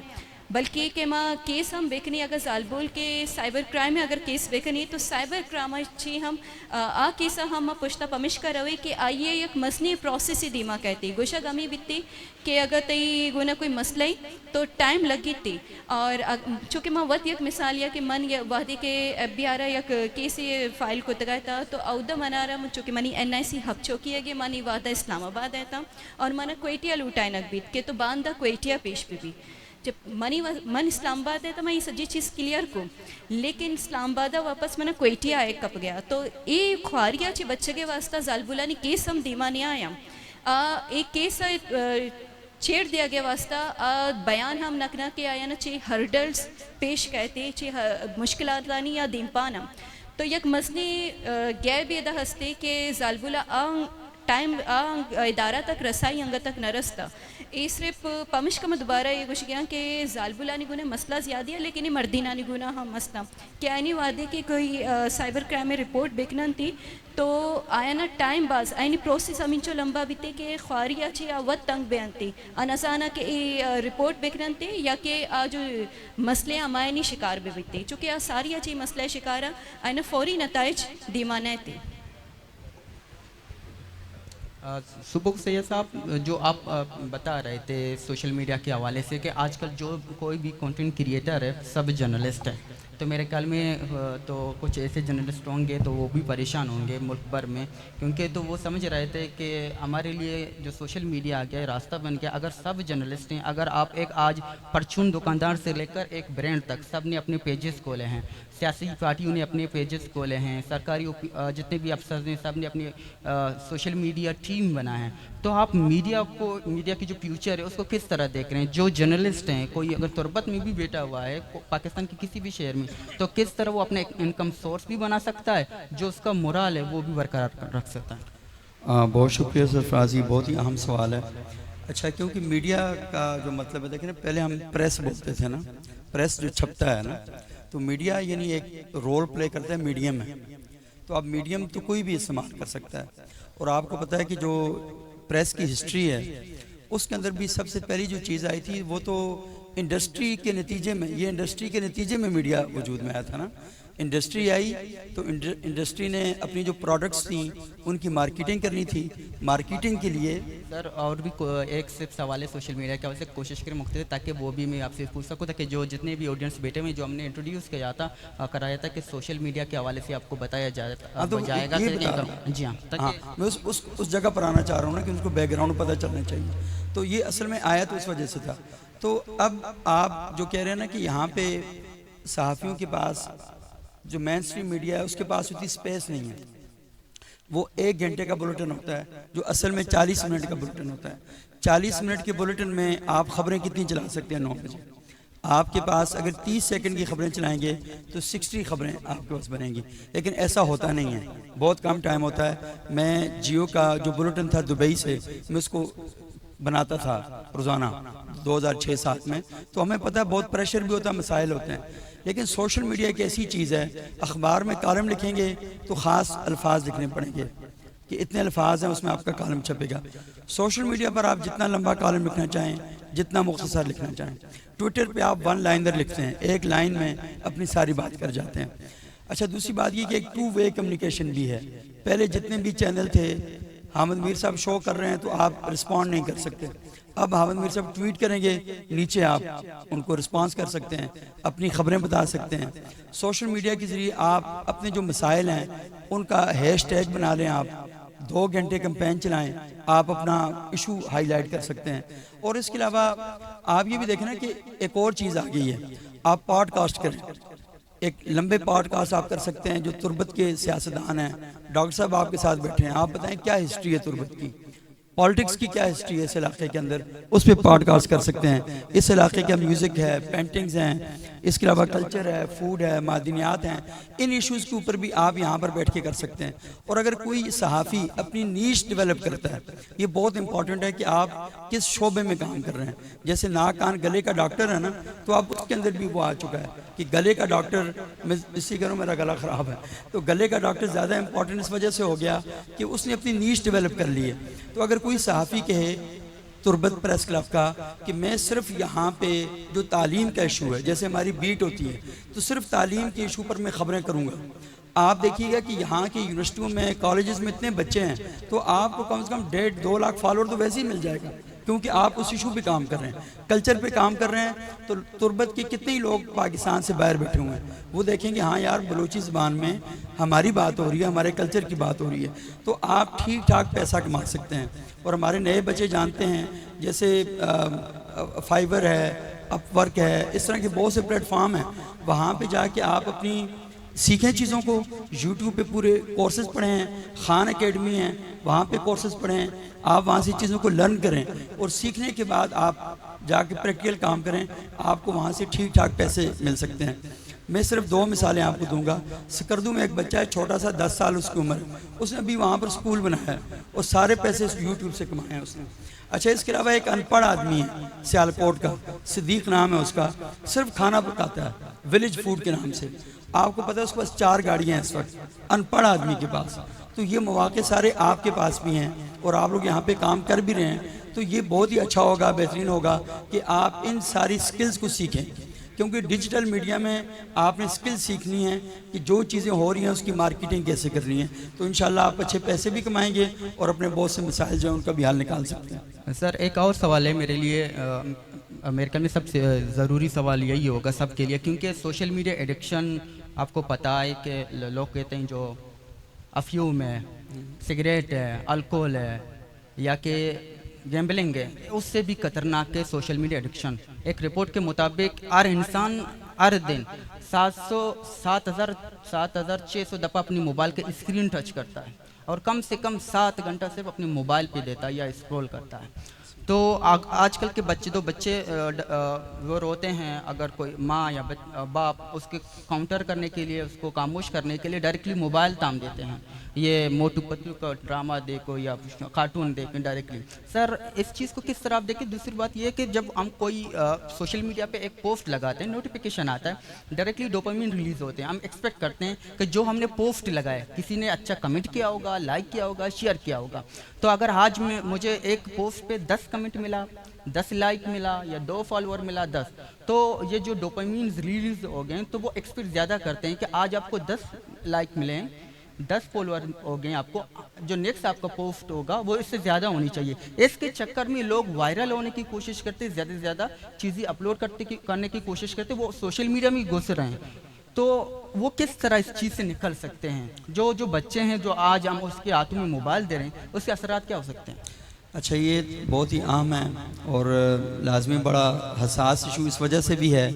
बल्कि के माँ केस हम बेकनी अगर जालबुल के साइबर क्राइम में अगर केस बेकनी तो साइबर क्राइम अच्छी हम आ केस हम पुश्ता पमिश कर रहे कि आइए एक मसनी प्रोसेस ही दीमा कहती गोशा गमी बीतती कि अगर तई गुना कोई मसला ही तो टाइम लगी थी और चूँकि माँ वत एक मिसाल या कि मन या वादी के FBI एक केस ये फाइल को तगाया था तो औदा मना रहा चूँकि मनी NIC हक चौकी है कि मनी वादा इस्लामाबाद है था और मना क्वेटिया लूटाए नक बीत के तो बांधा क्वेटिया पेश भी जब मन इस्लामाबाद है तो मैं ये सजी चीज़ क्लियर को लेकिन इस्लामाबाद वापस मैंने क्वेटिया आए कप गया तो ये ख्वारिया चे बच्चे के वास्ता जालबुलानी केस हम दीमा नहीं आया एक केस छेड़ दिया गया वास्ता बयान हम नकना के आया ना चे हर्डल्स पेश कहते चे मुश्किलात लानी या दीमपाना तो यक मसनी गैर बेदा हस्ते के जालबुला टाइम इदारा तक रसाई अंग तक न रस्ता ये सिर्फ पमिश का मैं दोबारा ये कुछ गया कि जालबुलानी गुना मसला ज़्यादा है लेकिन ये मर्दीनानी गुना हम मसला क्या नहीं वादे कि कोई साइबर क्राइम में रिपोर्ट बेकनन थी तो आया ना टाइम बाज आयनी प्रोसेस अमीन चो लंबा बीते के ख्वारिया छे या वत तंग बयान थी अनसाना के रिपोर्ट बेकनन थे या कि जो मसले अमायनी शिकार भी बीते चूँकि आ सारी अच्छी मसले शिकारा आयना फौरी नताइज दीमाने थे सुबह सैयद साहब जो आप बता रहे थे सोशल मीडिया के हवाले से कि आजकल जो कोई भी कंटेंट क्रिएटर है सब जर्नलिस्ट है तो मेरे ख्याल में तो कुछ ऐसे जर्नलिस्ट होंगे तो वो भी परेशान होंगे मुल्क भर में क्योंकि तो वो समझ रहे थे कि हमारे लिए जो सोशल मीडिया आ गया रास्ता बन गया अगर सब जर्नलिस्ट हैं अगर आप एक आज परचून दुकानदार से लेकर एक ब्रांड तक सब ने अपने पेजेस खोले हैं सियासी पार्टियों ने अपने पेजेस खोले हैं सरकारी जितने भी अफसर हैं सब ने अपने सोशल मीडिया टीम बना है तो आप मीडिया की जो फ्यूचर है उसको किस तरह देख रहे हैं जो जर्नलिस्ट हैं कोई अगर तुरबत में भी बैठा हुआ है पाकिस्तान के किसी भी शहर में तो किस तरह वो अपने इनकम सोर्स भी बना सकता है जो उसका मोराल है वो भी बरकरार रख सकता है बहुत शुक्रिया सरफराजी बहुत ही अहम सवाल है अच्छा क्योंकि मीडिया का जो मतलब है देखें ना पहले हम प्रेस बोलते थे ना प्रेस जो छपता है ना तो मीडिया यानी एक रोल प्ले करता है मीडियम में तो अब मीडियम तो कोई भी इस्तेमाल कर सकता है और आपको पता है कि जो प्रेस की हिस्ट्री है उसके अंदर भी सबसे पहली जो चीज़ आई थी वो तो इंडस्ट्री के नतीजे में ये इंडस्ट्री के नतीजे में मीडिया वजूद में आया था ना इंडस्ट्री आई तो इंडस्ट्री ने अपनी जो प्रोडक्ट्स थी उनकी मार्केटिंग करनी थी। मार्केटिंग के लिए सर और भी एक सिर्फ सवाल है सोशल मीडिया के हवाले से, कोशिश करें मुख्तलिफ, ताकि वो भी मैं आपसे पूछ सकूँ, ताकि जो जितने भी ऑडियंस बैठे हुए जो हमने इंट्रोड्यूस कराया था कि सोशल मीडिया के हवाले से आपको बताया तो जाएगा ये कि बता नहीं? रहा हूँ। जी हाँ, हाँ, मैं उस जगह पर आना चाह रहा हूँ ना कि उनको बैकग्राउंड पता चलना चाहिए। तो ये असल में आया तो इस वजह से था। तो अब आप जो कह रहे हैं ना कि यहाँ पे सहाफ़ियों के पास, जो मेन स्ट्रीम मीडिया है उसके पास उतनी स्पेस नहीं है। वो 1 घंटे का बुलेटिन होता है जो असल में 40 मिनट का बुलेटिन होता है। 40 मिनट के बुलेटिन में आप खबरें कितनी चला सकते हैं? 9 बजे। आपके पास अगर 30 सेकंड की खबरें चलाएंगे तो 60 खबरें आपके पास बनेंगी, लेकिन ऐसा होता नहीं है, बहुत कम टाइम होता है। मैं जियो का जो बुलेटिन था दुबई से, मैं उसको बनाता था रोज़ाना 2006-07 में, तो हमें पता है बहुत प्रेशर भी होता है, मसाइल होते हैं। लेकिन सोशल मीडिया एक ऐसी चीज़ है, अखबार में कॉलम लिखेंगे तो ख़ास अल्फाज लिखने पड़ेंगे कि इतने अल्फाज हैं, उसमें आपका कॉलम छपेगा। सोशल मीडिया पर आप जितना लंबा कॉलम लिखना चाहें, जितना मुख्तसर लिखना चाहें। ट्विटर पे आप 1 लाइनर लिखते हैं, 1 लाइन में अपनी सारी बात कर जाते हैं। अच्छा, दूसरी बात ये कि एक 2 वे कम्युनिकेशन भी है। पहले जितने भी चैनल थे, हामिद मीर साहब शो कर रहे हैं तो आप रिस्पॉन्ड नहीं कर सकते। अब हामिद मीर साहब ट्वीट करेंगे, नीचे आप उनको रिस्पॉन्स कर सकते हैं, अपनी खबरें बता सकते हैं। सोशल मीडिया के ज़रिए आप अपने जो मसाइल हैं उनका हैशटैग बना लें, आप 2 घंटे कैंपेन चलाएं, आप अपना इशू हाईलाइट कर सकते हैं। और इसके अलावा आप ये भी देखें ना कि एक और चीज़ आ गई है, आप पॉडकास्ट करें। एक लंबे पॉडकास्ट आप कर सकते हैं। जो तुर्बत के सियासतदान हैं, डॉक्टर साहब आपके साथ बैठे हैं, आप बताएं क्या हिस्ट्री है तुर्बत की, पॉलिटिक्स की क्या हिस्ट्री है इस इलाके के अंदर, उस पर पॉडकास्ट कर सकते हैं। इस इलाके का म्यूज़िक है, पेंटिंग्स हैं, इसके अलावा कल्चर है, फूड है, मादनियात हैं, इन इश्यूज़ के ऊपर भी आप यहाँ पर बैठ के कर सकते हैं। और अगर कोई सहाफ़ी अपनी नीश डेवलप करता है, ये बहुत इंपॉर्टेंट है कि आप किस शोबे में काम कर रहे हैं। जैसे नाक कान गले का डॉक्टर है ना, तो आप उसके अंदर भी वो आ चुका है कि गले का डॉक्टर, मैं इसी करूँ मेरा गला ख़राब है, तो गले का डॉक्टर ज़्यादा इंपॉर्टेंट इस वजह से हो गया कि उसने अपनी नीश डेवलप कर ली है। तो अगर कोई सहाफ़ी कहे तुर्बत प्रेस क्लब का कि मैं सिर्फ यहाँ पे जो तालीम का इशू है, जैसे हमारी बीट होती है, तो सिर्फ तालीम के इशू पर मैं खबरें करूँगा। आप देखिएगा कि यहाँ की यूनिवर्सिटियों में, कॉलेजेस में इतने बच्चे हैं, तो आपको कम से कम 1.5-2 लाख फॉलोअर तो वैसे ही मिल जाएगा, क्योंकि आप उस इशू पे काम कर रहे हैं, कल्चर पे काम कर रहे हैं। तो तुर्बत के कितने ही लोग पाकिस्तान से बाहर बैठे हुए हैं, वो देखेंगे हाँ यार बलोची ज़बान में हमारी बात हो रही है, हमारे कल्चर की बात हो रही है, तो आप ठीक ठाक पैसा कमा सकते हैं। और हमारे नए बच्चे जानते हैं, जैसे फाइवर है, अपवर्क है, इस तरह के बहुत से प्लेटफॉर्म हैं, वहाँ पे जाके आप अपनी सीखें चीज़ों को। यूट्यूब पे पूरे कोर्सेज पढ़े हैं, खान एकेडमी है, वहाँ पे कोर्सेज पढ़े हैं, आप वहाँ से चीज़ों को लर्न करें और सीखने के बाद आप जाके प्रैक्टिकल काम करें, आपको वहाँ से ठीक ठाक पैसे मिल सकते हैं। मैं सिर्फ 2 मिसालें आपको दूंगा। सकरदू में एक बच्चा है, छोटा सा, 10 साल उसकी उम्र, उसने अभी वहाँ पर स्कूल बनाया है और सारे पैसे यूट्यूब से कमाए हैं उसने। अच्छा, इसके अलावा एक अनपढ़ आदमी है सियालकोट का, सिद्दीक नाम है उसका, सिर्फ खाना पकाता है विलेज फूड के नाम से। आपको पता है उसके पास 4 गाड़ियाँ हैं इस वक्त, अनपढ़ आदमी के पास। तो ये मौके सारे आपके पास भी हैं और आप लोग यहाँ पे काम कर भी रहे हैं, तो ये बहुत ही अच्छा होगा, बेहतरीन होगा कि आप इन सारी स्किल्स को सीखें, क्योंकि डिजिटल मीडिया में आपने स्किल्स सीखनी है कि जो चीज़ें हो रही हैं उसकी मार्केटिंग कैसे करनी है। तो इंशाल्लाह आप अच्छे पैसे भी कमाएंगे और अपने बहुत से मसाइल जो हैं उनका भी हल निकाल सकते हैं। सर एक और सवाल है मेरे लिए, मेरे ख्याल में सबसे ज़रूरी सवाल यही होगा सबके लिए, क्योंकि सोशल मीडिया एडिक्शन आपको पता है कि लोग कहते हैं जो अफ्यूम है, सिगरेट है, अल्कोहल है या कि गैम्बलिंग है, उससे भी खतरनाक है सोशल मीडिया एडिक्शन। एक रिपोर्ट के मुताबिक हर इंसान हर दिन 7,600 दफ़ा अपनी मोबाइल के स्क्रीन टच करता है और कम से कम 7 घंटा सिर्फ अपने मोबाइल पे देता है या स्क्रॉल करता है। तो आजकल के बच्चे वो रोते हैं, अगर कोई माँ या बाप उसके काउंटर करने के लिए, उसको खामोश करने के लिए डायरेक्टली मोबाइल ताम देते हैं, ये मोटू पतलू का ड्रामा देखो या कार्टून देखें डायरेक्टली। सर इस चीज़ को किस तरह आप देखें? दूसरी बात ये कि जब हम कोई सोशल मीडिया पे एक पोस्ट लगाते हैं, नोटिफिकेशन आता है, डायरेक्टली डोपामिन रिलीज़ होते हैं, हम एक्सपेक्ट करते हैं कि जो हमने पोस्ट लगाए किसी ने अच्छा कमेंट किया होगा, लाइक किया होगा, शेयर किया होगा। तो अगर आज मुझे एक पोस्ट पे 10 कमेंट मिला, 10 लाइक मिला या 2 फॉलोअर मिला 10, तो ये जो डोपामिन रिलीज हो गए तो वो एक्सपेक्ट ज़्यादा करते हैं कि आज आपको 10 लाइक मिले हैं, 10 फॉलोअर हो गए, आपको जो नेक्स्ट आपका पोस्ट होगा वो इससे ज़्यादा होनी चाहिए। इसके चक्कर में लोग वायरल होने की कोशिश करते, ज़्यादा से ज़्यादा चीज़ें अपलोड करने की कोशिश करते, वो सोशल मीडिया में घुस रहे हैं। तो वो किस तरह इस चीज़ से निकल सकते हैं? जो बच्चे हैं जो आज हम उसके हाथों में मोबाइल दे रहे हैं, उसके असरात क्या हो सकते हैं? अच्छा, ये बहुत ही आम है और लाजमी बड़ा हसास इशू इस वजह से भी है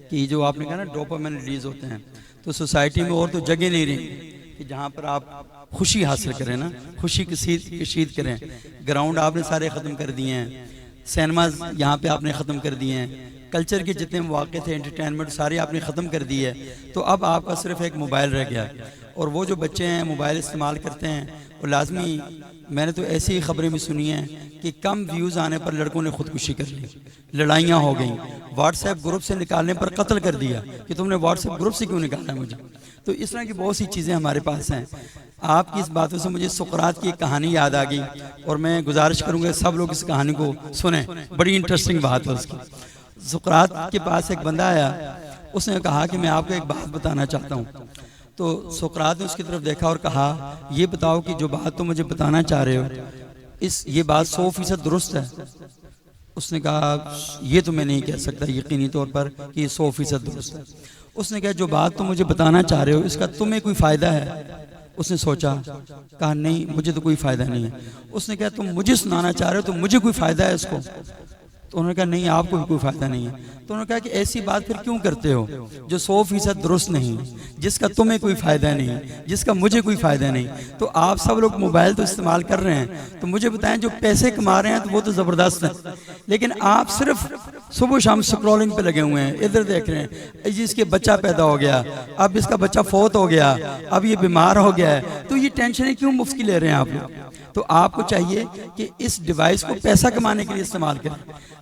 कि जो आपने कहा ना डोपामिन रिलीज होते हैं, तो सोसाइटी में और तो जगह नहीं रही कि जहाँ पर आप खुशी हासिल करें ना, खुशी कशीद करें। ग्राउंड आपने सारे ख़त्म कर दिए हैं, सिनेमाज यहाँ पे आपने ख़त्म कर दिए हैं, कल्चर के जितने मौके थे एंटरटेनमेंट सारे आपने ख़त्म कर दिए है। तो अब आपका सिर्फ एक मोबाइल रह गया। और वो जो बच्चे हैं मोबाइल इस्तेमाल करते हैं, और लाजमी मैंने तो ऐसी ही खबरें भी सुनी हैं कि कम व्यूज़ आने पर लड़कों ने खुदकुशी कर ली, लड़ाइयाँ हो गई, व्हाट्सएप ग्रुप से निकालने पर कत्ल कर दिया कि तुमने व्हाट्सएप ग्रुप से क्यों निकाला मुझे। तो इस तरह की बहुत सी चीज़ें हमारे पास हैं। आपकी इस बातों से मुझे सुकरात की एक कहानी याद आ गई, और मैं गुजारिश करूँगा सब लोग इस कहानी को सुने, बड़ी इंटरेस्टिंग बात है उसकी। सुकरात के पास एक बंदा आया, उसने कहा कि मैं आपको एक बात बताना चाहता हूँ। तो सुकरात ने उसकी तरफ देखा और कहा, ये बताओ कि जो बात तुम मुझे बताना चाह रहे हो ये बात 100% दुरुस्त है? उसने कहा, ये तो मैं नहीं कह सकता यकीनी तौर पर कि ये 100% दुरुस्त है। उसने कहा, जो बात तुम मुझे बताना चाह रहे हो इसका तुम्हें कोई फ़ायदा है? उसने सोचा, कहा नहीं, मुझे तो कोई फ़ायदा नहीं है। उसने कहा, तुम मुझे सुनाना चाह रहे हो तो मुझे कोई फ़ायदा है इसको? तो उन्होंने कहा, नहीं, आपको भी कोई फ़ायदा नहीं है। तो उन्होंने कहा कि ऐसी बात फिर क्यों करते हो जो 100% दुरुस्त नहीं, जिसका तुम्हें कोई फ़ायदा नहीं, जिसका मुझे कोई फ़ायदा नहीं। तो आप सब लोग मोबाइल तो इस्तेमाल कर रहे हैं, तो मुझे बताएं, जो पैसे कमा रहे हैं तो वो तो ज़बरदस्त है, लेकिन आप सिर्फ सुबह शाम स्क्रॉलिंग पे लगे हुए हैं, इधर देख रहे हैं जी इसके बच्चा पैदा हो गया, अब इसका बच्चा फौत हो गया, अब ये बीमार हो गया है, तो ये टेंशनें क्यों मुफ्त की ले रहे हैं आप लोग? तो आपको चाहिए कि इस डिवाइस को पैसा कमाने के लिए इस्तेमाल करें,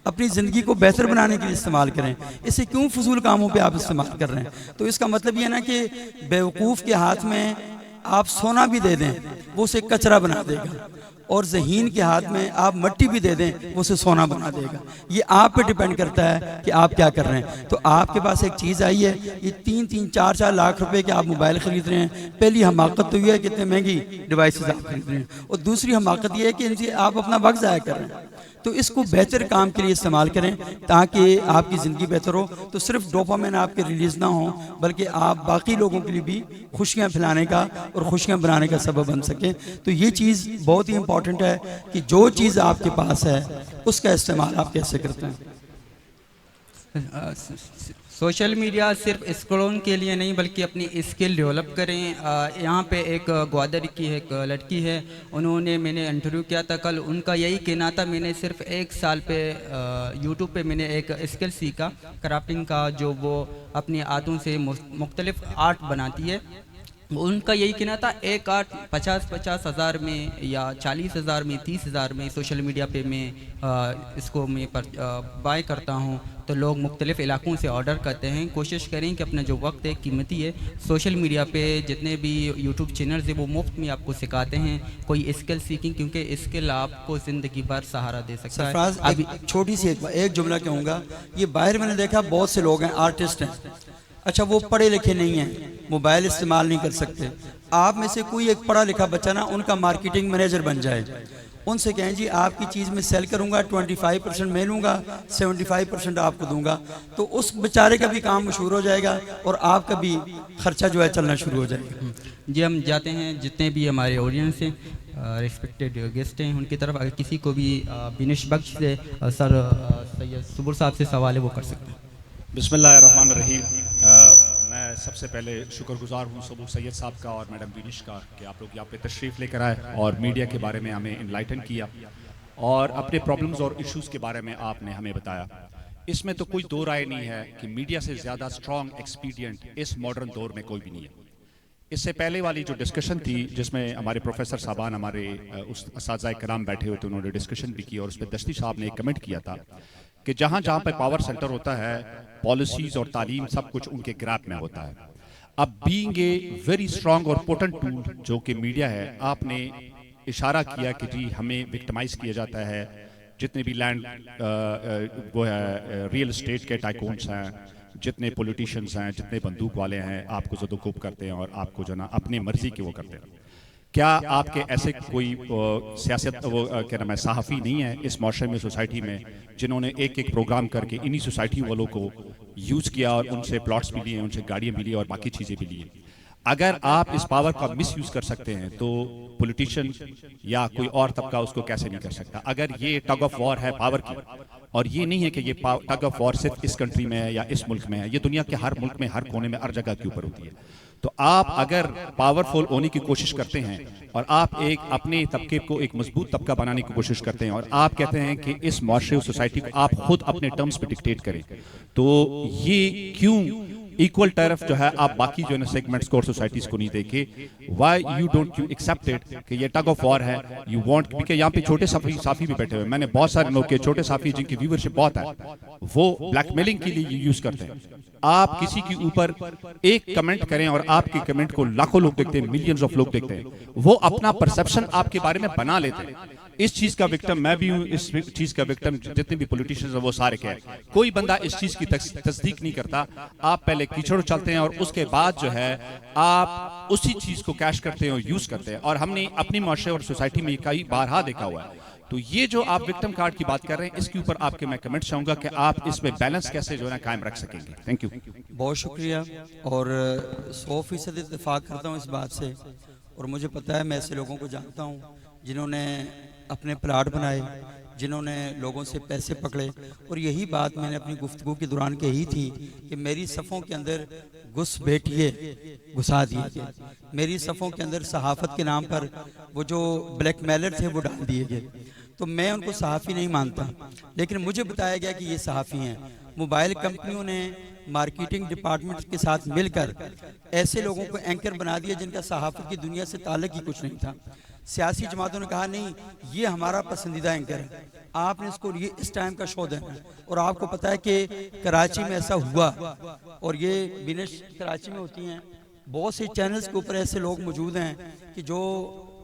अपनी ज़िंदगी को बेहतर बनाने के लिए इस्तेमाल करें। इसे क्यों फजूल कामों पे आप इस्तेमाल कर रहे हैं? तो इसका मतलब ये ना कि बेवकूफ़ के हाथ में आप सोना भी दे दें वो उसे कचरा बना देगा, और ज़हीन के हाथ में आप मट्टी भी दे दें वो उसे सोना बना देगा। ये आप पे डिपेंड करता है कि आप क्या कर रहे हैं। तो आपके पास एक चीज़ आई है, ये 3-3, 4-4 लाख रुपए के आप मोबाइल ख़रीद रहे हैं। पहली हमाकत तो ये है कि इतने महंगी डिवाइसेस आप खरीद रहे हैं, और दूसरी हमाकत ये है कि इनसे आप अपना वक्त ज़ाया कर रहे हैं। तो इसको बेहतर काम के लिए इस्तेमाल करें ताकि आपकी ज़िंदगी बेहतर हो। तो सिर्फ डोपामिन आपके रिलीज़ ना हो, बल्कि आप बाकी लोगों के लिए भी खुशियाँ फैलाने का और खुशियाँ बनाने का सबब बन सकें। तो ये चीज़ बहुत ही इम्पॉर्टेंट है कि जो चीज़ आपके पास है उसका इस्तेमाल आप कैसे करते हैं। सोशल मीडिया सिर्फ स्क्रॉल के लिए नहीं बल्कि अपनी स्किल डेवलप करें। यहाँ पे एक ग्वादर की एक लड़की है, उन्होंने मैंने इंटरव्यू किया था कल, उनका यही कहना था, मैंने सिर्फ 1 साल पे यूट्यूब पे मैंने एक स्किल सीखा क्राफ्टिंग का, जो वो अपनी हाथों से मुख्तलिफ आर्ट बनाती है। उनका यही कहना था, एक आर्ट 50-50 हज़ार में या 40 हज़ार में, 30 हज़ार में सोशल मीडिया पे मैं इसको मैं बाय करता हूँ। तो लोग मुख्तलिफ़ इलाकों से ऑर्डर करते हैं। कोशिश करें कि अपना जो वक्त है कीमती है, सोशल मीडिया पे जितने भी यूट्यूब चैनल्स हैं वो मुफ्त में आपको सिखाते हैं कोई स्किल सीखिंग, क्योंकि स्किल आपको ज़िंदगी भर सहारा दे सकता है। अभी छोटी सी एक जुमला कहूँगा, ये बाहर मैंने देखा बहुत से लोग हैं आर्टिस्ट हैं, अच्छा वो पढ़े लिखे नहीं हैं, मोबाइल इस्तेमाल नहीं कर सकते। आप में से कोई एक पढ़ा लिखा बच्चा ना उनका मार्केटिंग मैनेजर बन जाए, उनसे कहें जी आपकी चीज़ में सेल करूंगा, 25% मैं लूँगा, 75% आपको दूंगा, तो उस बेचारे का भी काम मशहूर हो जाएगा और आपका भी खर्चा जो है चलना शुरू हो जाएगा। जी, हम जाते हैं जितने भी हमारे ऑडियंस हैं, रिस्पेक्टेड गेस्ट हैं, उनकी तरफ अगर किसी को भी बिनिश बख्श से सर सैयद सुबुर साहब से सवाल है वो कर सकते हैं। बिस्मिल्लाहिर्रहमानिर्रहीम। मैं सबसे पहले शुक्रगुजार हूँ सबूर सैयद साहब का और मैडम बिनिश का कि आप लोग यहाँ पे तशरीफ़ लेकर आए और मीडिया के बारे में हमें इनलाइटन किया और अपने प्रॉब्लम्स और इश्यूज़ के बारे में आपने हमें बताया। इसमें तो कोई दो राय नहीं है कि मीडिया से ज़्यादा स्ट्रॉन्ग एक्सपीडियंट इस मॉडर्न दौर में कोई भी नहीं है। इससे पहले वाली जो डिस्कशन थी जिसमें हमारे प्रोफेसर साहबान हमारे उस असातिज़ा कराम बैठे हुए थे, उन्होंने डिस्कशन भी की और उस पर दस्ती साहब ने एक कमेंट किया था कि जहाँ जहाँ पर पावर सेंटर होता है पॉलिसीज़ और तालीम सब कुछ उनके ग्रैप में होता है। अब बीइंग ए वेरी स्ट्रॉन्ग और पोटेंट टूल जो कि मीडिया है, आपने इशारा किया कि जी हमें विक्टिमाइज़ किया जाता है, जितने भी लैंड वो है रियल एस्टेट के टाइकून्स हैं, जितने पॉलिटिशियंस हैं, जितने बंदूक वाले हैं, आपको ज़दुकूब करते हैं और आपको जो ना अपनी मर्जी के वो करते हैं। क्या आपके ऐसे कोई सियासत वो क्या नाम है सहाफ़ी नहीं है इस माशरे में, सोसाइटी में, जिन्होंने एक एक प्रोग्राम करके इन्हीं सोसाइटी वालों को यूज़ किया और उनसे प्लॉट्स भी लिए, उनसे गाड़ियाँ भी ली और बाकी चीज़ें भी ली? अगर आप इस पावर का मिस यूज़ कर सकते हैं तो पॉलिटिशियन या कोई और तबका उसको कैसे नहीं कर सकता? अगर ये टग ऑफ वॉर है पावर की, और ये नहीं है कि ये टग ऑफ वॉर सिर्फ इस कंट्री में है या इस मुल्क में है, ये दुनिया के हर मुल्क में, हर कोने में, हर जगह के ऊपर होती है। तो आप अगर पावरफुल होने की कोशिश करते हैं और आप एक अपने तबके को एक मजबूत तबका बनाने की कोशिश करते हैं और आप कहते हैं कि इस माशरे सोसाइटी को आप खुद अपने टर्म्स पे डिक्टेट करें, तो ये क्यों इक्वल टर्फ जो है आप बाकी जो है सेगमेंट्स को और सोसाइटीज को नहीं देखे? Why you don't you accept it कि ये टग ऑफ वॉर है, यू वांट, क्योंकि यहाँ पे छोटे साफी भी बैठे हुए, मैंने बहुत सारे लोग के छोटे साफी जिनकी व्यूवरशिप बहुत है, वो ब्लैकमेलिंग के लिए यूज करते हैं। आप किसी के ऊपर एक कमेंट करें और आपके कमेंट को लाखों लोग देखते हैं, मिलियंस ऑफ लोग देखते हैं, वो अपना परसेप्शन आपके बारे में बना लेते हैं। इस चीज का विक्टिम मैं भी हूं, इस चीज का विक्टिम जितने भी पॉलिटिशियंस हैं वो सारे क्या है। कोई बंदा इस चीज की तस्दीक नहीं करता। आप पहले कीचड़ चलते हैं और उसके बाद जो है आप उसी चीज को कैश करते हैं और यूज करते हैं, और हमने अपनी माशरे और सोसाइटी में कई बारहा देखा हुआ है। तो ये जो आप विक्टिम कार्ड की बात कर रहे हैं, इसके ऊपर आपके मैं कमेंट चाहूंगा कि आप इसमें बैलेंस कैसे जो है कायम रख सकेंगे। Thank you. बहुत शुक्रिया, और 100% इत्तेफाक करता हूँ इस बात से। और मुझे पता है, मैं ऐसे लोगों को जानता हूँ जिन्होंने अपने प्लाट बनाए, जिन्होंने लोगों से पैसे पकड़े, और यही बात मैंने अपनी गुफ्तगू के दौरान कही थी कि मेरी सफ़ों के अंदर घुसा दिए गए, मेरी सफ़ों के अंदर सहाफ़त के नाम पर वो जो ब्लैकमेलर थे वो डाल दिए गए। तो मैं उनको सहाफ़ी नहीं मानता, लेकिन मुझे बताया गया कि ये सहाफ़ी हैं। मोबाइल कंपनियों ने मार्केटिंग डिपार्टमेंट के साथ मिलकर ऐसे लोगों को एंकर बना दिया जिनका सहाफ़त की दुनिया से ताल्लुक ही कुछ नहीं था। सियासी जमातों ने कहा नहीं, ये हमारा पसंदीदा एंकर है, आपने इसको ये इस टाइम का शो देना है। और आपको पता है कि कराची में ऐसा हुआ, और ये बिनेश कराची में होती हैं, बहुत से चैनल्स के ऊपर ऐसे लोग मौजूद हैं कि जो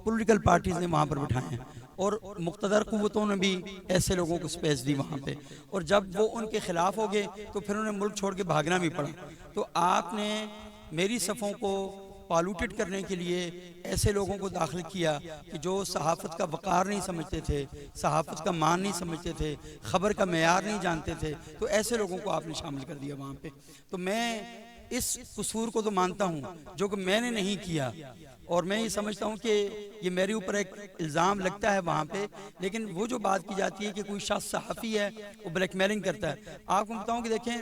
पॉलिटिकल पार्टीज ने वहाँ पर बिठाए हैं, और मुक़्तदर क़ुव्वतों ने भी ऐसे लोगों को स्पेस दी वहाँ पे। और जब वो उनके खिलाफ हो गए तो फिर उन्हें मुल्क छोड़ के भागना भी पड़ा। तो आपने मेरी सफ़ों को पॉल्यूटेड करने के लिए ऐसे लोगों को दाखिल किया कि जो सहाफ़त का वक़ार नहीं समझते थे, सहाफ़त का मान नहीं समझते थे, ख़बर का मेयार नहीं जानते थे, तो ऐसे लोगों को आपने शामिल कर दिया वहाँ पे। तो मैं इस कसूर को तो मानता हूँ जो कि मैंने नहीं किया, और मैं ये समझता हूँ कि ये मेरे ऊपर एक इल्ज़ाम लगता है वहाँ पे। लेकिन वो जो बात की जाती है कि कोई शख्स सहाफ़ी है वो ब्लैकमेलिंग करता है, आपको बताऊँ कि देखें,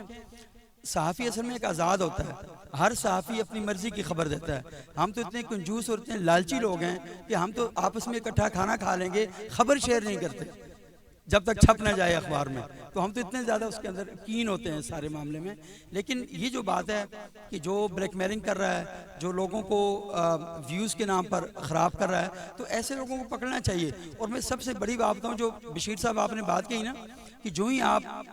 सहाफ़ी असल में एक आज़ाद होता है, हर सहाफ़ी अपनी मर्ज़ी की खबर देता है। हम तो इतने कंजूस और इतने लालची लोग हैं कि हम तो आपस में इकट्ठा खाना खा लेंगे, खबर शेयर नहीं करते जब तक छप ना जाए अखबार में। तो हम तो इतने ज़्यादा उसके अंदर कीन होते हैं सारे मामले में। लेकिन ये जो बात है कि जो ब्लैकमेलिंग कर रहा है, जो लोगों को व्यूज़ के नाम पर ख़राब कर रहा है, तो ऐसे लोगों को पकड़ना चाहिए। और मैं सबसे बड़ी बात बताऊँ, जो बशीर साहब आपने बात कही ना कि जो ही आप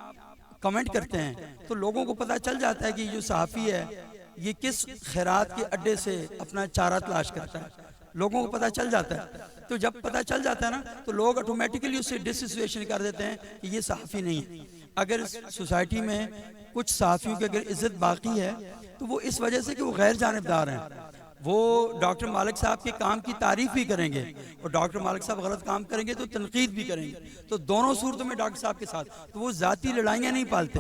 कमेंट करते हैं तो लोगों को पता चल जाता है कि जो सहाफ़ी है ये किस खैरात के अड्डे से अपना चारा तलाश करता है, लोगों को पता चल जाता है। तो जब पता चल जाता है ना, तो लोग ऑटोमेटिकली उससे डिसोसिएशन कर देते हैं कि ये सहाफ़ी नहीं है। अगर सोसाइटी में कुछ सहाफ़ियों की अगर इज़्ज़त बाकी है तो वो इस वजह से कि वो गैर जानिबदार हैं, वो डॉक्टर मालिक साहब के काम की तारीफ़ भी करेंगे, और डॉक्टर मालिक साहब गलत काम करेंगे तो तनकीद भी करेंगे। तो दोनों सूरतों में डॉक्टर साहब के साथ, तो वो ज़ाती लड़ाइयाँ नहीं पालते,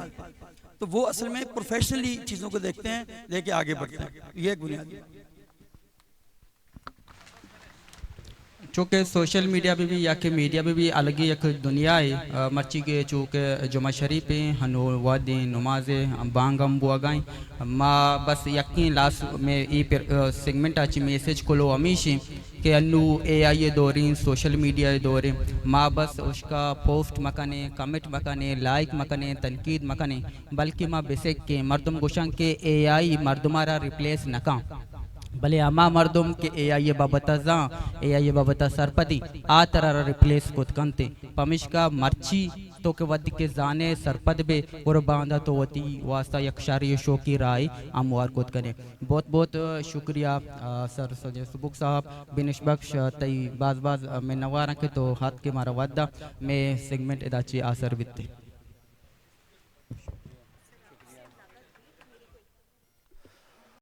तो वो असल में प्रोफेशनली चीज़ों को देखते हैं, लेके आगे बढ़ते हैं। ये एक बुनियादी। चूँकि सोशल मीडिया में भी या कि मीडिया में भी अलग ही एक दुनिया है मर्ची के, चूँकि जुमा शरीफ हनो वादे नमाज बांगम बुआगाई माँ बस यकीन लास्ट में ये सेगमेंट अच्छी मैसेज को लो हमेशा कि अन्नू AI दौरी सोशल मीडिया दौरे माँ बस उसका पोस्ट मकाने, कमेंट मकाने, लाइक मकाने, तनकीद मकाने, बल्कि माँ बेसिक के मर्दम गोशंग के AI मर्दमारा रिप्लेस नका, भले अमा मर्दम के AI बाबता AI बाबता सरपति आ तरह रिप्लेस खुद कंते पमिश का मर्ची तो के वद के जाने सरपद बे और बांधा तो वती वास्ता यक्षारी शो की राय अमवार कोत कने बहुत बहुत शुक्रिया सर सजय सुबुक साहब बिनिश बख्श तई बाज बाज में नवारा के तो हाथ के मारा वादा में सेगमेंट एदाची आसर वित्ते